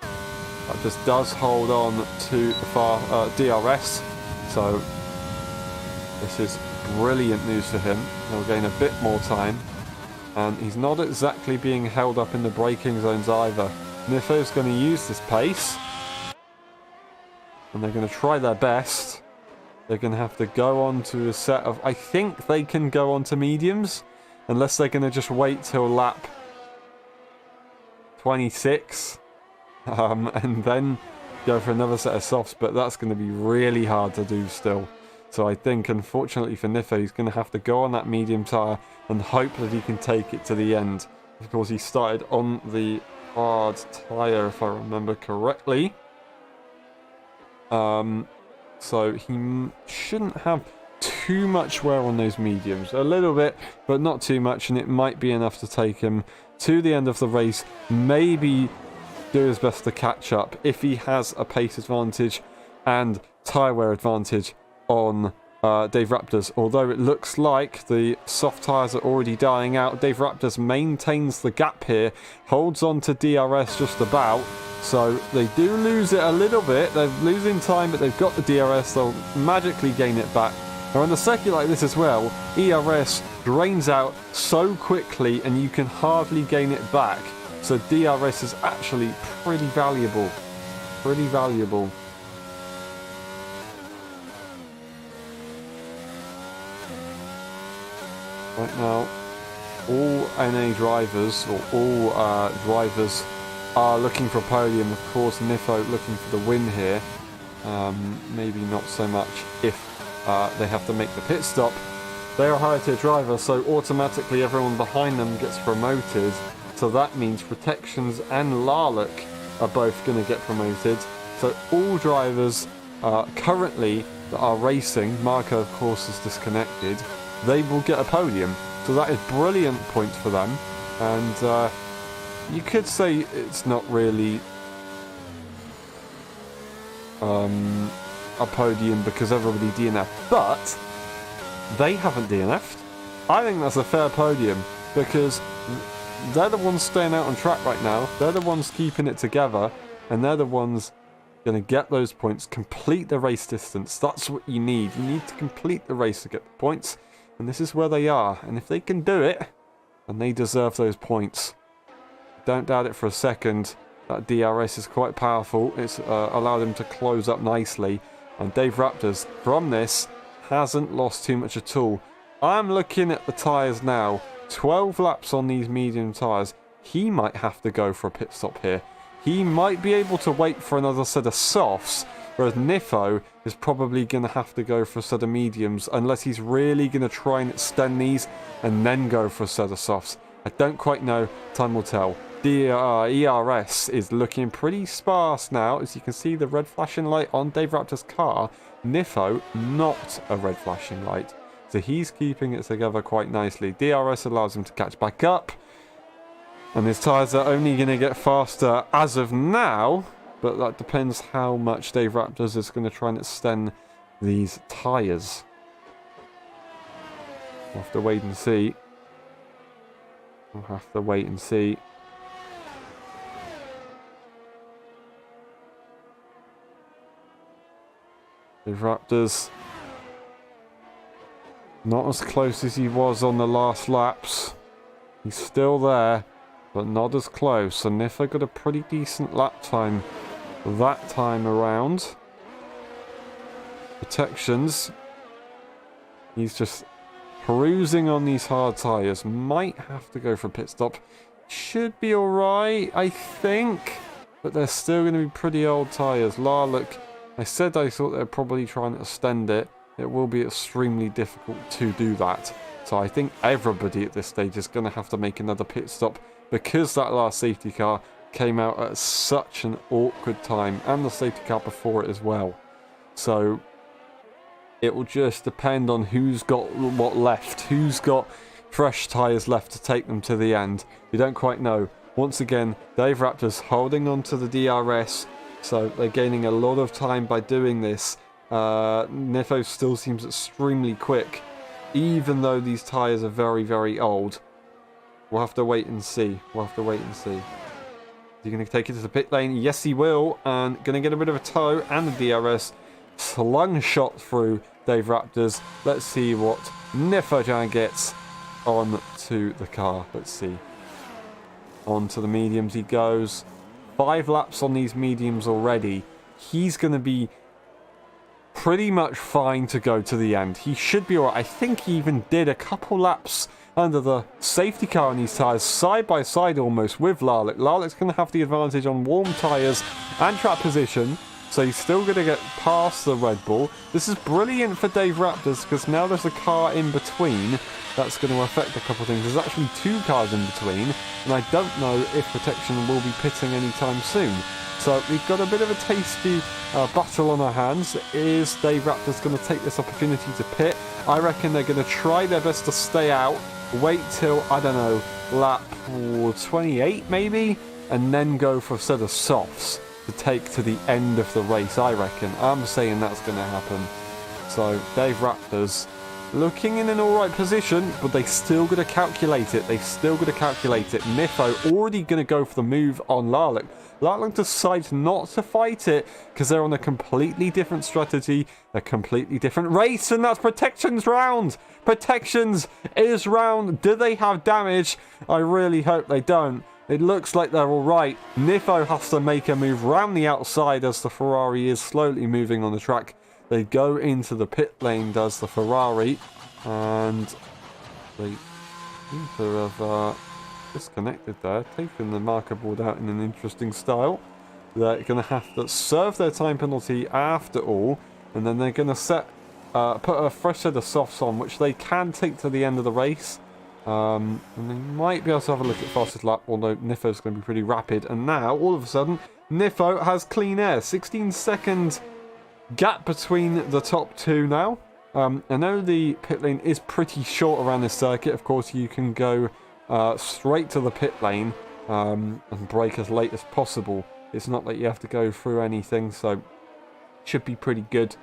Speaker 1: That just does hold on to the far DRS. So this is brilliant news for him. He'll gain a bit more time. And he's not exactly being held up in the braking zones either. Nifo's going to use this pace. And they're going to try their best. They're going to have to go on to a set of... I think they can go on to mediums. Unless they're going to just wait till lap 26. And then go for another set of softs. But that's going to be really hard to do still. So I think, unfortunately for Nifo, he's going to have to go on that medium tyre and hope that he can take it to the end. Of course, he started on the hard tyre, if I remember correctly. So he shouldn't have too much wear on those mediums. A little bit, but not too much, and it might be enough to take him to the end of the race. Maybe do his best to catch up if he has a pace advantage and tyre wear advantage on Dave Raptors. Although it looks like the soft tyres are already dying out, Dave Raptors maintains the gap here, holds on to DRS just about. So they do lose it a little bit. They're losing time, but they've got the DRS. They'll magically gain it back. Now in a circuit like this as well, ERS drains out so quickly and you can hardly gain it back. So DRS is actually pretty valuable. Pretty valuable. Right now, all NA drivers, or all drivers, are looking for a podium. Of course, Nifo looking for the win here. Maybe not so much if they have to make the pit stop. They are a higher tier driver, so automatically everyone behind them gets promoted. So that means Protections and Laluk are both going to get promoted. So all drivers currently that are racing, Marco of course is disconnected, they will get a podium. So that is brilliant points for them. And you could say it's not really a podium because everybody DNF'd, but they haven't DNF'd. I think that's a fair podium because they're the ones staying out on track right now. They're the ones keeping it together, and they're the ones going to get those points, complete the race distance. That's what you need. You need to complete the race to get the points, and this is where they are. And if they can do it, then they deserve those points. Don't doubt it for a second. That DRS is quite powerful. It's allowed him to close up nicely. And Dave Raptors, from this, hasn't lost too much at all. I'm looking at the tyres now. 12 laps on these medium tyres. He might have to go for a pit stop here. He might be able to wait for another set of softs, whereas Nifo is probably going to have to go for a set of mediums, unless he's really going to try and extend these and then go for a set of softs. I don't quite know. Time will tell. The ERS is looking pretty sparse now. As you can see, the red flashing light on Dave Raptor's car. Nifo, not a red flashing light. So he's keeping it together quite nicely. DRS allows him to catch back up. And his tyres are only going to get faster as of now. But that depends how much Dave Raptors is going to try and extend these tyres. We'll have to wait and see. We'll have to wait and see. Dave Raptors not as close as he was on the last laps. He's still there, but not as close. And Nifo got a pretty decent lap time that time around. Protections. He's just perusing on these hard tyres. Might have to go for a pit stop. Should be alright, I think. But they're still going to be pretty old tyres. Larlock, I said I thought they're probably trying to extend it. It will be extremely difficult to do that. So I think everybody at this stage is going to have to make another pit stop, because that last safety car came out at such an awkward time, and the safety car before it as well. So it will just depend on who's got what left, who's got fresh tyres left to take them to the end. You don't quite know. Once again, Dave Raptors holding on to the DRS, so they're gaining a lot of time by doing this. Nifo still seems extremely quick, even though these tyres are very, very old. We'll have to wait and see. We'll have to wait and see. Is he going to take it to the pit lane? Yes, he will. And going to get a bit of a tow, and the DRS slung shot through Dave Raptors. Let's see what Nifo gets on to the car. Let's see. On to the mediums he goes. 5 laps on these mediums already. He's going to be pretty much fine to go to the end. He should be alright. I think he even did a couple laps under the safety car on these tyres, side by side almost with Larlick. Larlick's going to have the advantage on warm tyres and track position, so he's still going to get past the Red Bull. This is brilliant for Dave Raptors, because now there's a car in between. That's going to affect a couple of things. There's actually 2 cars in between, and I don't know if Protection will be pitting anytime soon. So we've got a bit of a tasty battle on our hands. Is Dave Raptors going to take this opportunity to pit? I reckon they're going to try their best to stay out, wait till, I don't know, lap 28 maybe, and then go for a set of softs to take to the end of the race, I reckon. I'm saying that's going to happen. So Dave Raptors looking in an alright position, but they still got to calculate it. They still got to calculate it. Nifo already going to go for the move on Larlick. Larlick decides not to fight it because they're on a completely different strategy, a completely different race, and that's Protection's round. Protections is round. Do they have damage? I really hope they don't. It looks like they're alright. Nifo has to make a move round the outside as the Ferrari is slowly moving on the track. They go into the pit lane, does the Ferrari, and they seem to have disconnected there, taken the marker board out in an interesting style. They're going to have to serve their time penalty after all, and then they're going to put a fresh set of softs on, which they can take to the end of the race. And they might be able to have a look at fastest lap, although Nifo's going to be pretty rapid. And now, all of a sudden, Nifo has clean air. 16-second gap between the top 2 now. I know the pit lane is pretty short around this circuit. Of course, you can go straight to the pit lane and brake as late as possible. It's not that you have to go through anything, so should be pretty good.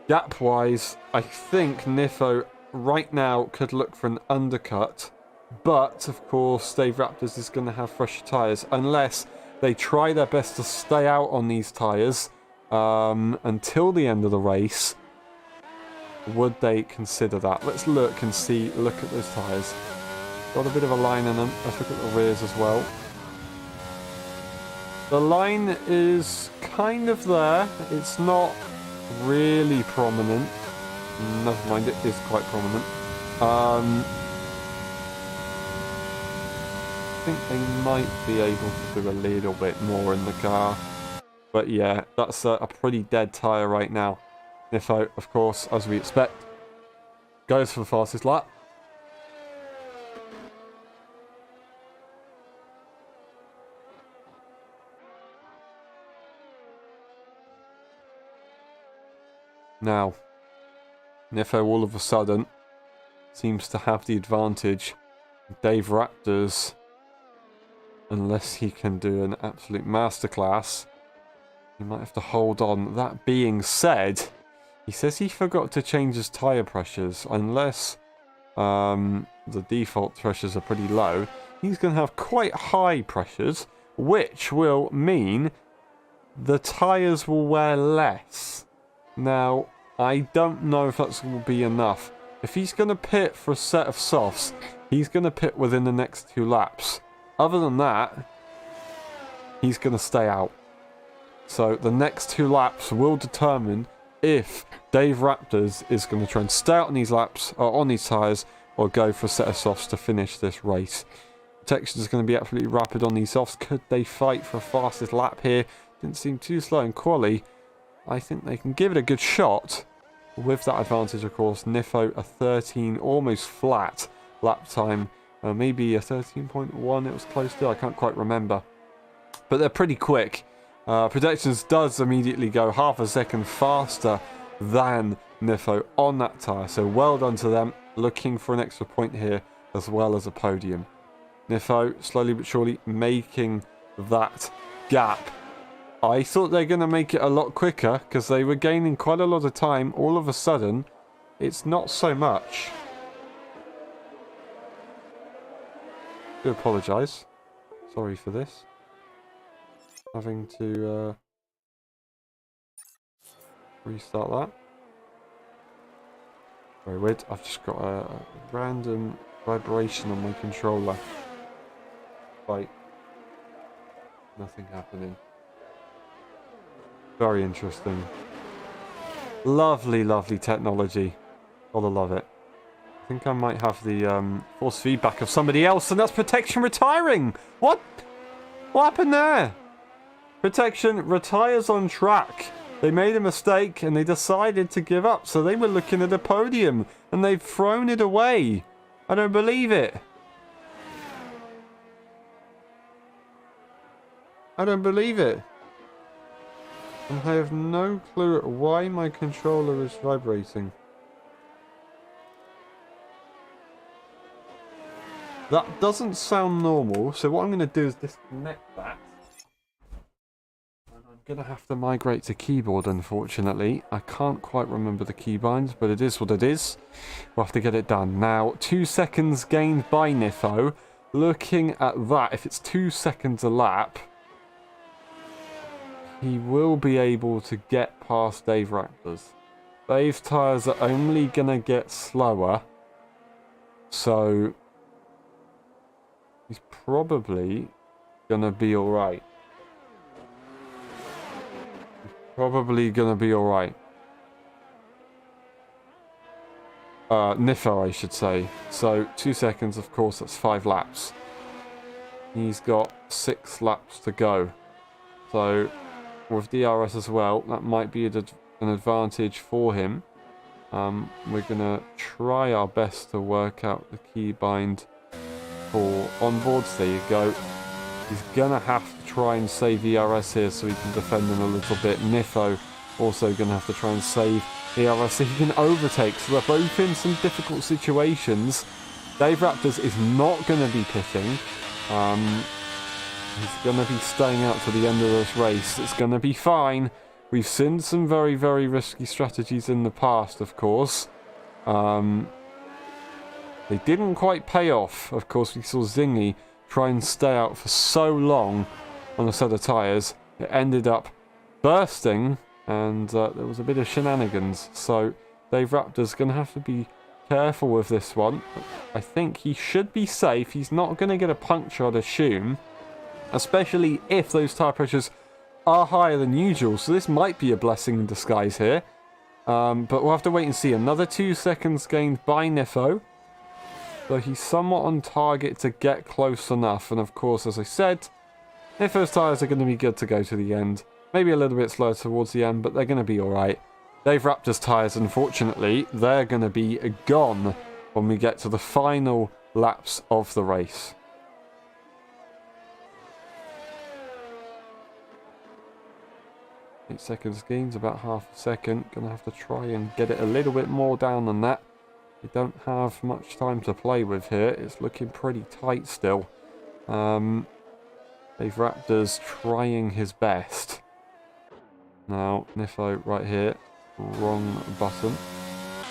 Speaker 1: Gap-wise, I think Nifo right now could look for an undercut, but of course Dave Raptors is going to have fresher tyres unless they try their best to stay out on these tyres until the end of the race. Would they consider that? Let's look and see. Look at those tyres. Got a bit of a line in them. Let's look at the rears as well. The line is kind of there. It's not really prominent. Never mind, it is quite prominent. I think they might be able to do a little bit more in the car. But yeah, that's a pretty dead tyre right now. Nifo, of course, as we expect, goes for the fastest lap. Now, Nifo all of a sudden seems to have the advantage. Dave Raptors, unless he can do an absolute masterclass, he might have to hold on. That being said, he says he forgot to change his tyre pressures. Unless the default pressures are pretty low, he's going to have quite high pressures, which will mean the tyres will wear less. Now, I don't know if that's going to be enough. If he's going to pit for a set of softs, he's going to pit within the next 2 laps. Other than that, he's going to stay out. So the next 2 laps will determine if Dave Raptors is going to try and stay out on these laps, or on these tyres, or go for a set of softs to finish this race. Protection is going to be absolutely rapid on these softs. Could they fight for a fastest lap here? Didn't seem too slow in quali. I think they can give it a good shot. With that advantage, of course, Nifo a 13, almost flat lap time. Maybe a 13.1 it was close to, I can't quite remember. But they're pretty quick. Predictions does immediately go half a second faster than Nifo on that tyre. So well done to them, looking for an extra point here as well as a podium. Nifo slowly but surely making that gap. I thought they were going to make it a lot quicker because they were gaining quite a lot of time. All of a sudden, it's not so much. I do apologise. Sorry for this. Having to restart that. Very weird. I've just got a random vibration on my controller. Like, nothing happening. Very interesting. Lovely, lovely technology. Gotta love it. I think I might have the force feedback of somebody else, and that's Protection retiring! What? What happened there? Protection retires on track. They made a mistake and they decided to give up, so they were looking at a podium and they've thrown it away. I don't believe it. I don't believe it. And I have no clue why my controller is vibrating. That doesn't sound normal, so what I'm going to do is disconnect that. And I'm going to have to migrate to keyboard, unfortunately. I can't quite remember the keybinds, but it is what it is. We'll have to get it done. Now, 2 seconds gained by Nifo. Looking at that, if it's 2 seconds a lap, he will be able to get past Dave Raptors. Dave's tyres are only going to get slower. So he's probably going to be alright. He's probably going to be alright. Nifo, I should say. So 2 seconds, of course, that's 5 laps. He's got 6 laps to go. So with DRS as well, that might be an advantage for him. We're going to try our best to work out the keybind for onboards. There you go. He's going to have to try and save ERS here so he can defend them a little bit. Nifo also going to have to try and save ERS so he can overtake. So they're both in some difficult situations. Dave Raptors is not going to be pitting. He's going to be staying out to the end of this race. It's going to be fine. We've seen some very, very risky strategies in the past, of course. They didn't quite pay off. Of course, we saw Zingy try and stay out for so long on a set of tyres. It ended up bursting, and there was a bit of shenanigans. So Dave Raptor's going to have to be careful with this one. I think he should be safe. He's not going to get a puncture, I'd assume. Especially if those tire pressures are higher than usual. So this might be a blessing in disguise here. But we'll have to wait and see. Another 2 seconds gained by Nifo. So he's somewhat on target to get close enough. And of course, as I said, Nifo's tyres are going to be good to go to the end. Maybe a little bit slower towards the end, but they're going to be alright. Dave Raptor's tyres, unfortunately, they're going to be gone when we get to the final laps of the race. Eight seconds gains, about half a second. Gonna have to try and get it a little bit more down than that. We don't have much time to play with here. It's looking pretty tight still. Dave Raptor's trying his best. Now, Nifo right here. Wrong button.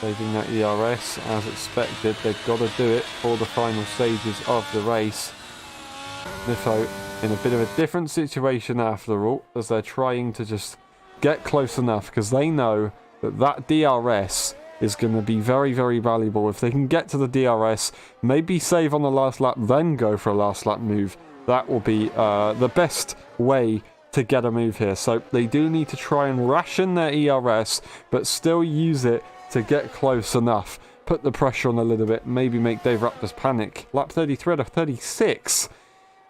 Speaker 1: Saving that ERS as expected. They've got to do it for the final stages of the race. Nifo in a bit of a different situation after all, as they're trying to just get close enough, because they know that that DRS is going to be very, very valuable. If they can get to the DRS, maybe save on the last lap, then go for a last lap move, that will be the best way to get a move here. So they do need to try and ration their ERS, but still use it to get close enough. Put the pressure on a little bit, maybe make Dave Raptors panic. Lap 33 out of 36.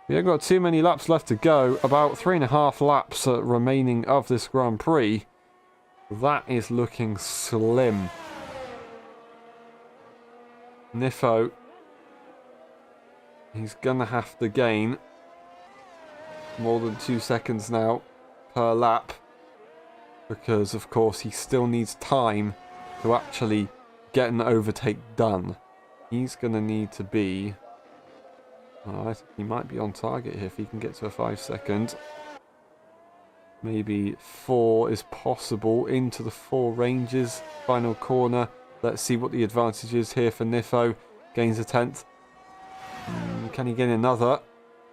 Speaker 1: We haven't got too many laps left to go. About 3.5 laps remaining of this Grand Prix. That is looking slim. Nifo. He's going to have to gain more than 2 seconds now per lap. Because, of course, he still needs time to actually get an overtake done. He's going to need to be... I think he might be on target here if he can get to a 5 second. Maybe 4 is possible into the 4 ranges. Final corner. Let's see what the advantage is here for Nifo. Gains a 10th. Can he gain another?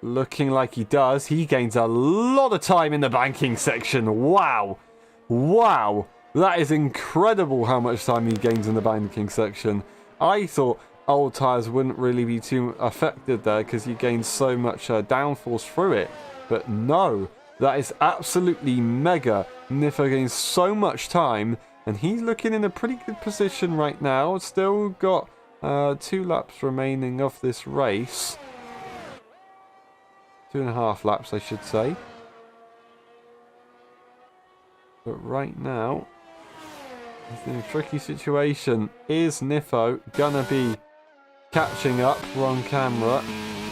Speaker 1: Looking like he does. He gains a lot of time in the banking section. Wow. Wow. That is incredible how much time he gains in the banking section. I thought old tyres wouldn't really be too affected there because you gain so much downforce through it. But no, that is absolutely mega. Nifo gains so much time and he's looking in a pretty good position right now. Still got 2 laps remaining of this race. 2.5 laps, I should say. But right now, he's in a tricky situation. Is Nifo gonna be catching up? Wrong camera.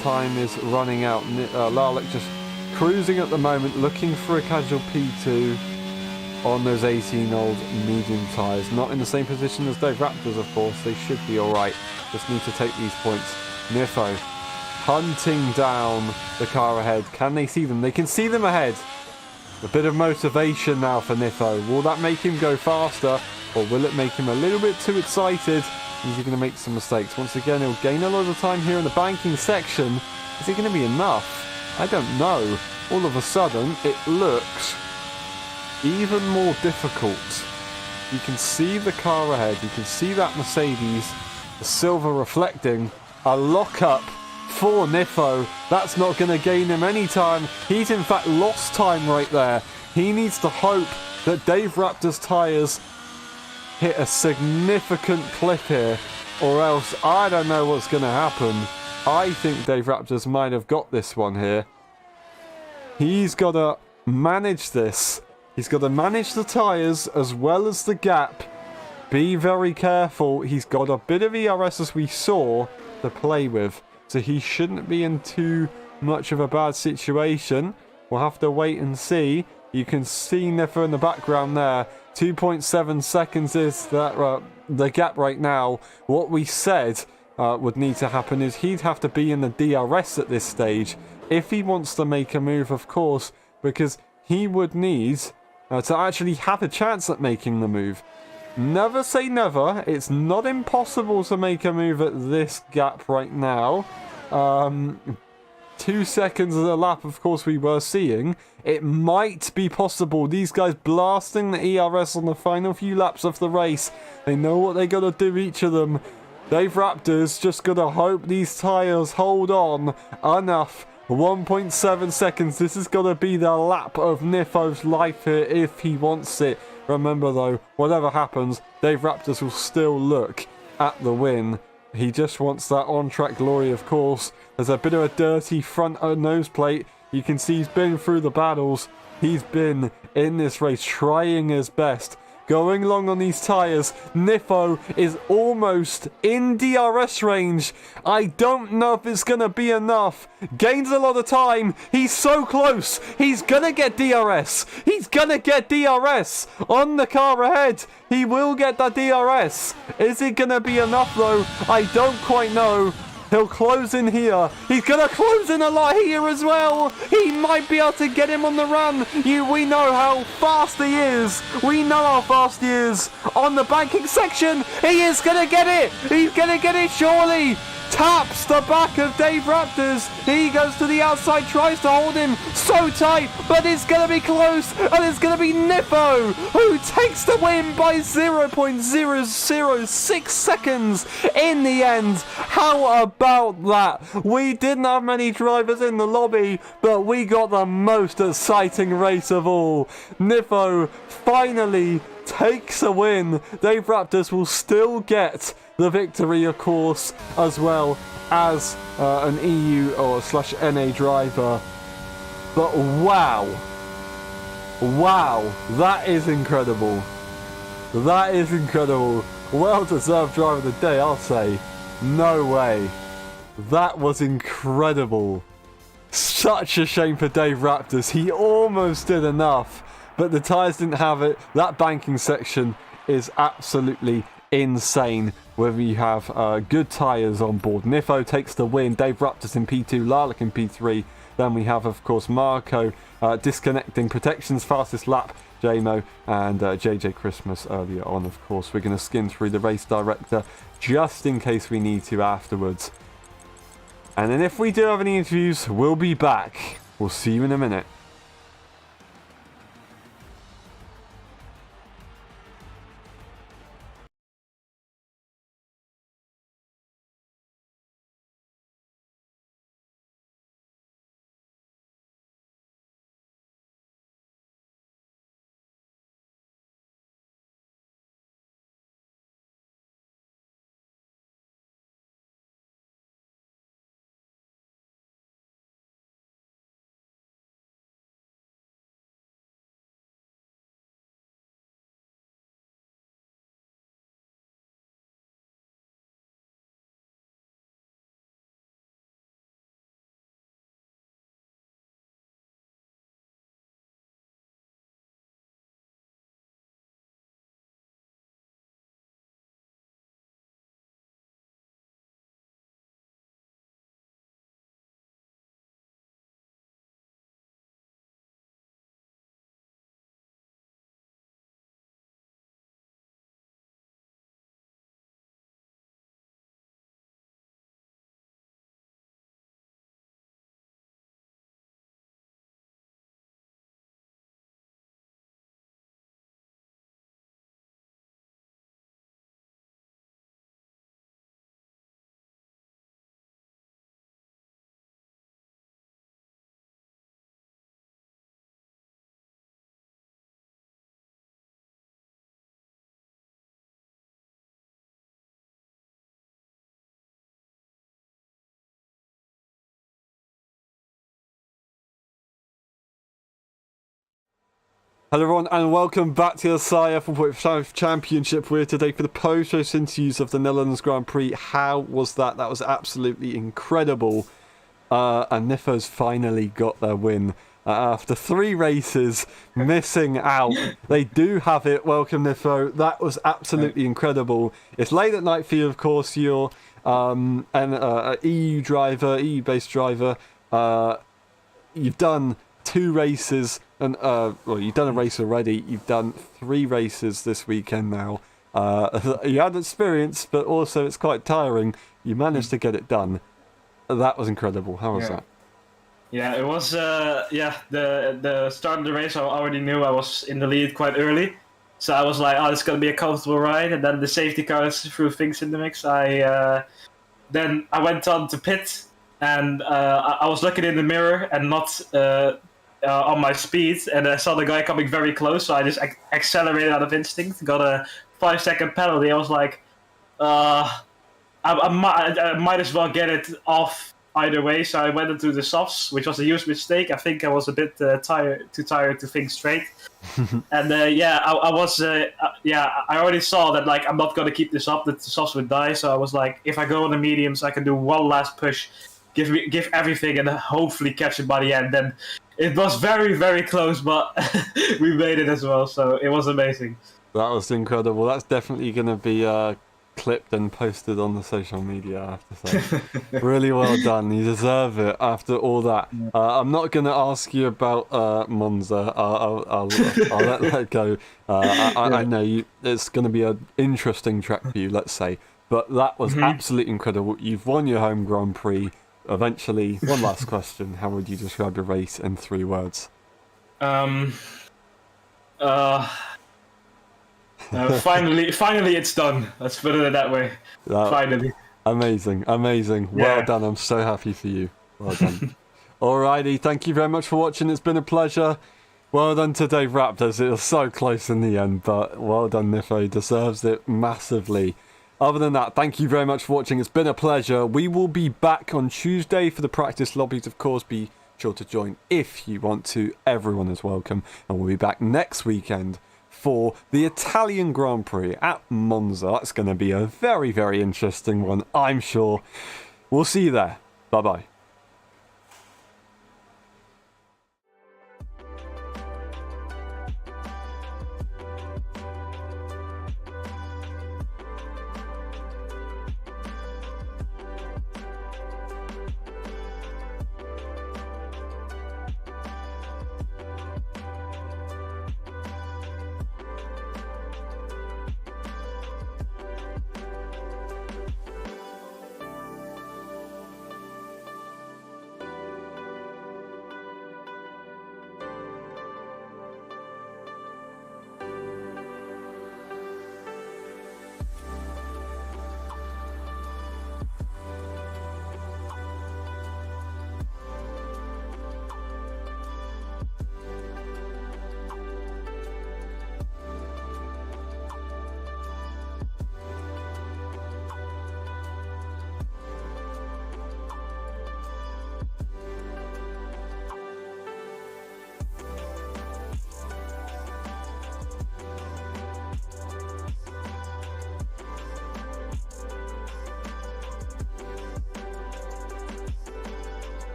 Speaker 1: Time is running out. Lalek just cruising at the moment, looking for a casual P2 on those 18-old medium tyres. Not in the same position as Dave Raptors, of course. They should be alright. Just need to take these points. Nifo hunting down the car ahead. Can they see them? They can see them ahead. A bit of motivation now for Nifo. Will that make him go faster, or will it make him a little bit too excited? Is he going to make some mistakes? Once again, he'll gain a lot of time here in the banking section. Is it going to be enough? I don't know. All of a sudden, it looks even more difficult. You can see the car ahead. You can see that Mercedes, the silver reflecting. A lock-up for Nifo. That's not going to gain him any time. He's in fact lost time right there. He needs to hope that Dave Raptor's tyres hit a significant clip here, or else I don't know what's going to happen. I think Dave Raptors might have got this one here. He's got to manage this. He's got to manage the tyres as well as the gap. Be very careful. He's got a bit of ERS, as we saw, to play with. So he shouldn't be in too much of a bad situation. We'll have to wait and see. You can see Nifo in the background there. 2.7 seconds is that the gap right now. What we said would need to happen is he'd have to be in the DRS at this stage if he wants to make a move, of course, because he would need to actually have a chance at making the move. Never say never. It's not impossible to make a move at this gap right now. 2 seconds of a lap, of course, we were seeing. It might be possible. These guys blasting the ERS on the final few laps of the race. They know what they got to do, each of them. Dave Raptor's just gonna hope these tyres hold on enough. 1.7 seconds. This is gonna be the lap of Nifo's life here if he wants it. Remember though, whatever happens, Dave Raptors will still look at the win. He just wants that on-track glory, of course. There's a bit of a dirty front nose plate. You can see he's been through the battles. He's been in this race trying his best. Going long on these tyres, Nifo is almost in DRS range. I don't know if it's going to be enough. Gains a lot of time. He's so close. He's going to get DRS. He's going to get DRS on the car ahead. He will get that DRS. Is it going to be enough though? I don't quite know. He'll close in here. He's going to close in a lot here as well. He might be able to get him on the run. We know how fast he is. We know how fast he is. On the banking section, he is going to get it. He's going to get it surely. Taps the back of Dave Raptors. He goes to the outside, tries to hold him so tight, but it's going to be close, and it's going to be Nifo who takes the win by 0.006 seconds in the end. How about that? We didn't have many drivers in the lobby, but we got the most exciting race of all. Nifo finally takes a win. Dave Raptors will still get the victory, of course, as well as an EU or / NA driver. But wow, that is incredible. That is incredible. Well deserved driver of the day, I'll say. No way. That was incredible. Such a shame for Dave Raptors. He almost did enough, but the tyres didn't have it. That banking section is absolutely insane. Whether you have good tyres on board. Nifo takes the win. Dave Raptors in P2, Larlick in P3. Then we have, of course, Marco disconnecting protections, fastest lap, JMO, and JJ Christmas earlier on, of course. We're going to skim through the race director just in case we need to afterwards. And then if we do have any interviews, we'll be back. We'll see you in a minute. Hello everyone and welcome back to the LSI F1.5 Championship. We're today for the post-race interviews of the Netherlands Grand Prix. How was that? That was absolutely incredible. And Nifo's finally got their win. After 3 races, missing out. They do have it. Welcome Nifo. That was absolutely incredible. It's late at night for you, of course. You're an EU driver, EU-based driver. You've done 2 races, and well, you've done a race already. You've done 3 races this weekend now. You had experience, but also it's quite tiring. You managed to get it done. That was incredible. How was that?
Speaker 2: Yeah, it was. The start of the race, I already knew I was in the lead quite early, So I was like, oh, it's gonna be a comfortable ride. And then the safety cars threw things in the mix. Then I went on to pit, and I was looking in the mirror and not on my speed, and I saw the guy coming very close, so I just accelerated out of instinct, got a 5 second penalty. I was like, I might as well get it off either way, so I went into the softs, which was a huge mistake. I think I was a bit too tired to think straight. And I was I already saw that like I'm not gonna keep this up, that the softs would die. So I was like, if I go on the mediums, I can do one last push, give everything, and hopefully catch it by the end. Then it was very very close, but we made it as well. So it was amazing.
Speaker 1: That was incredible. That's definitely going to be clipped and posted on the social media, I have to say. Really well done. You deserve it after all that. I'm not going to ask you about Monza. I'll let that go. I know it's going to be an interesting track for you, let's say. But that was absolutely incredible. You've won your home Grand Prix. Eventually, one last question. How would you describe your race in 3 words?
Speaker 2: Finally, it's done. Let's put it that way. Finally.
Speaker 1: Amazing. Well done. I'm so happy for you. Well done. Alrighty, thank you very much for watching. It's been a pleasure. Well done to Dave Raptors. It was so close in the end, but well done, Nifo. He deserves it massively. Other than that, thank you very much for watching. It's been a pleasure. We will be back on Tuesday for the practice lobbies, of course. Be sure to join if you want to. Everyone is welcome. And we'll be back next weekend for the Italian Grand Prix at Monza. That's going to be a very, very interesting one, I'm sure. We'll see you there. Bye-bye.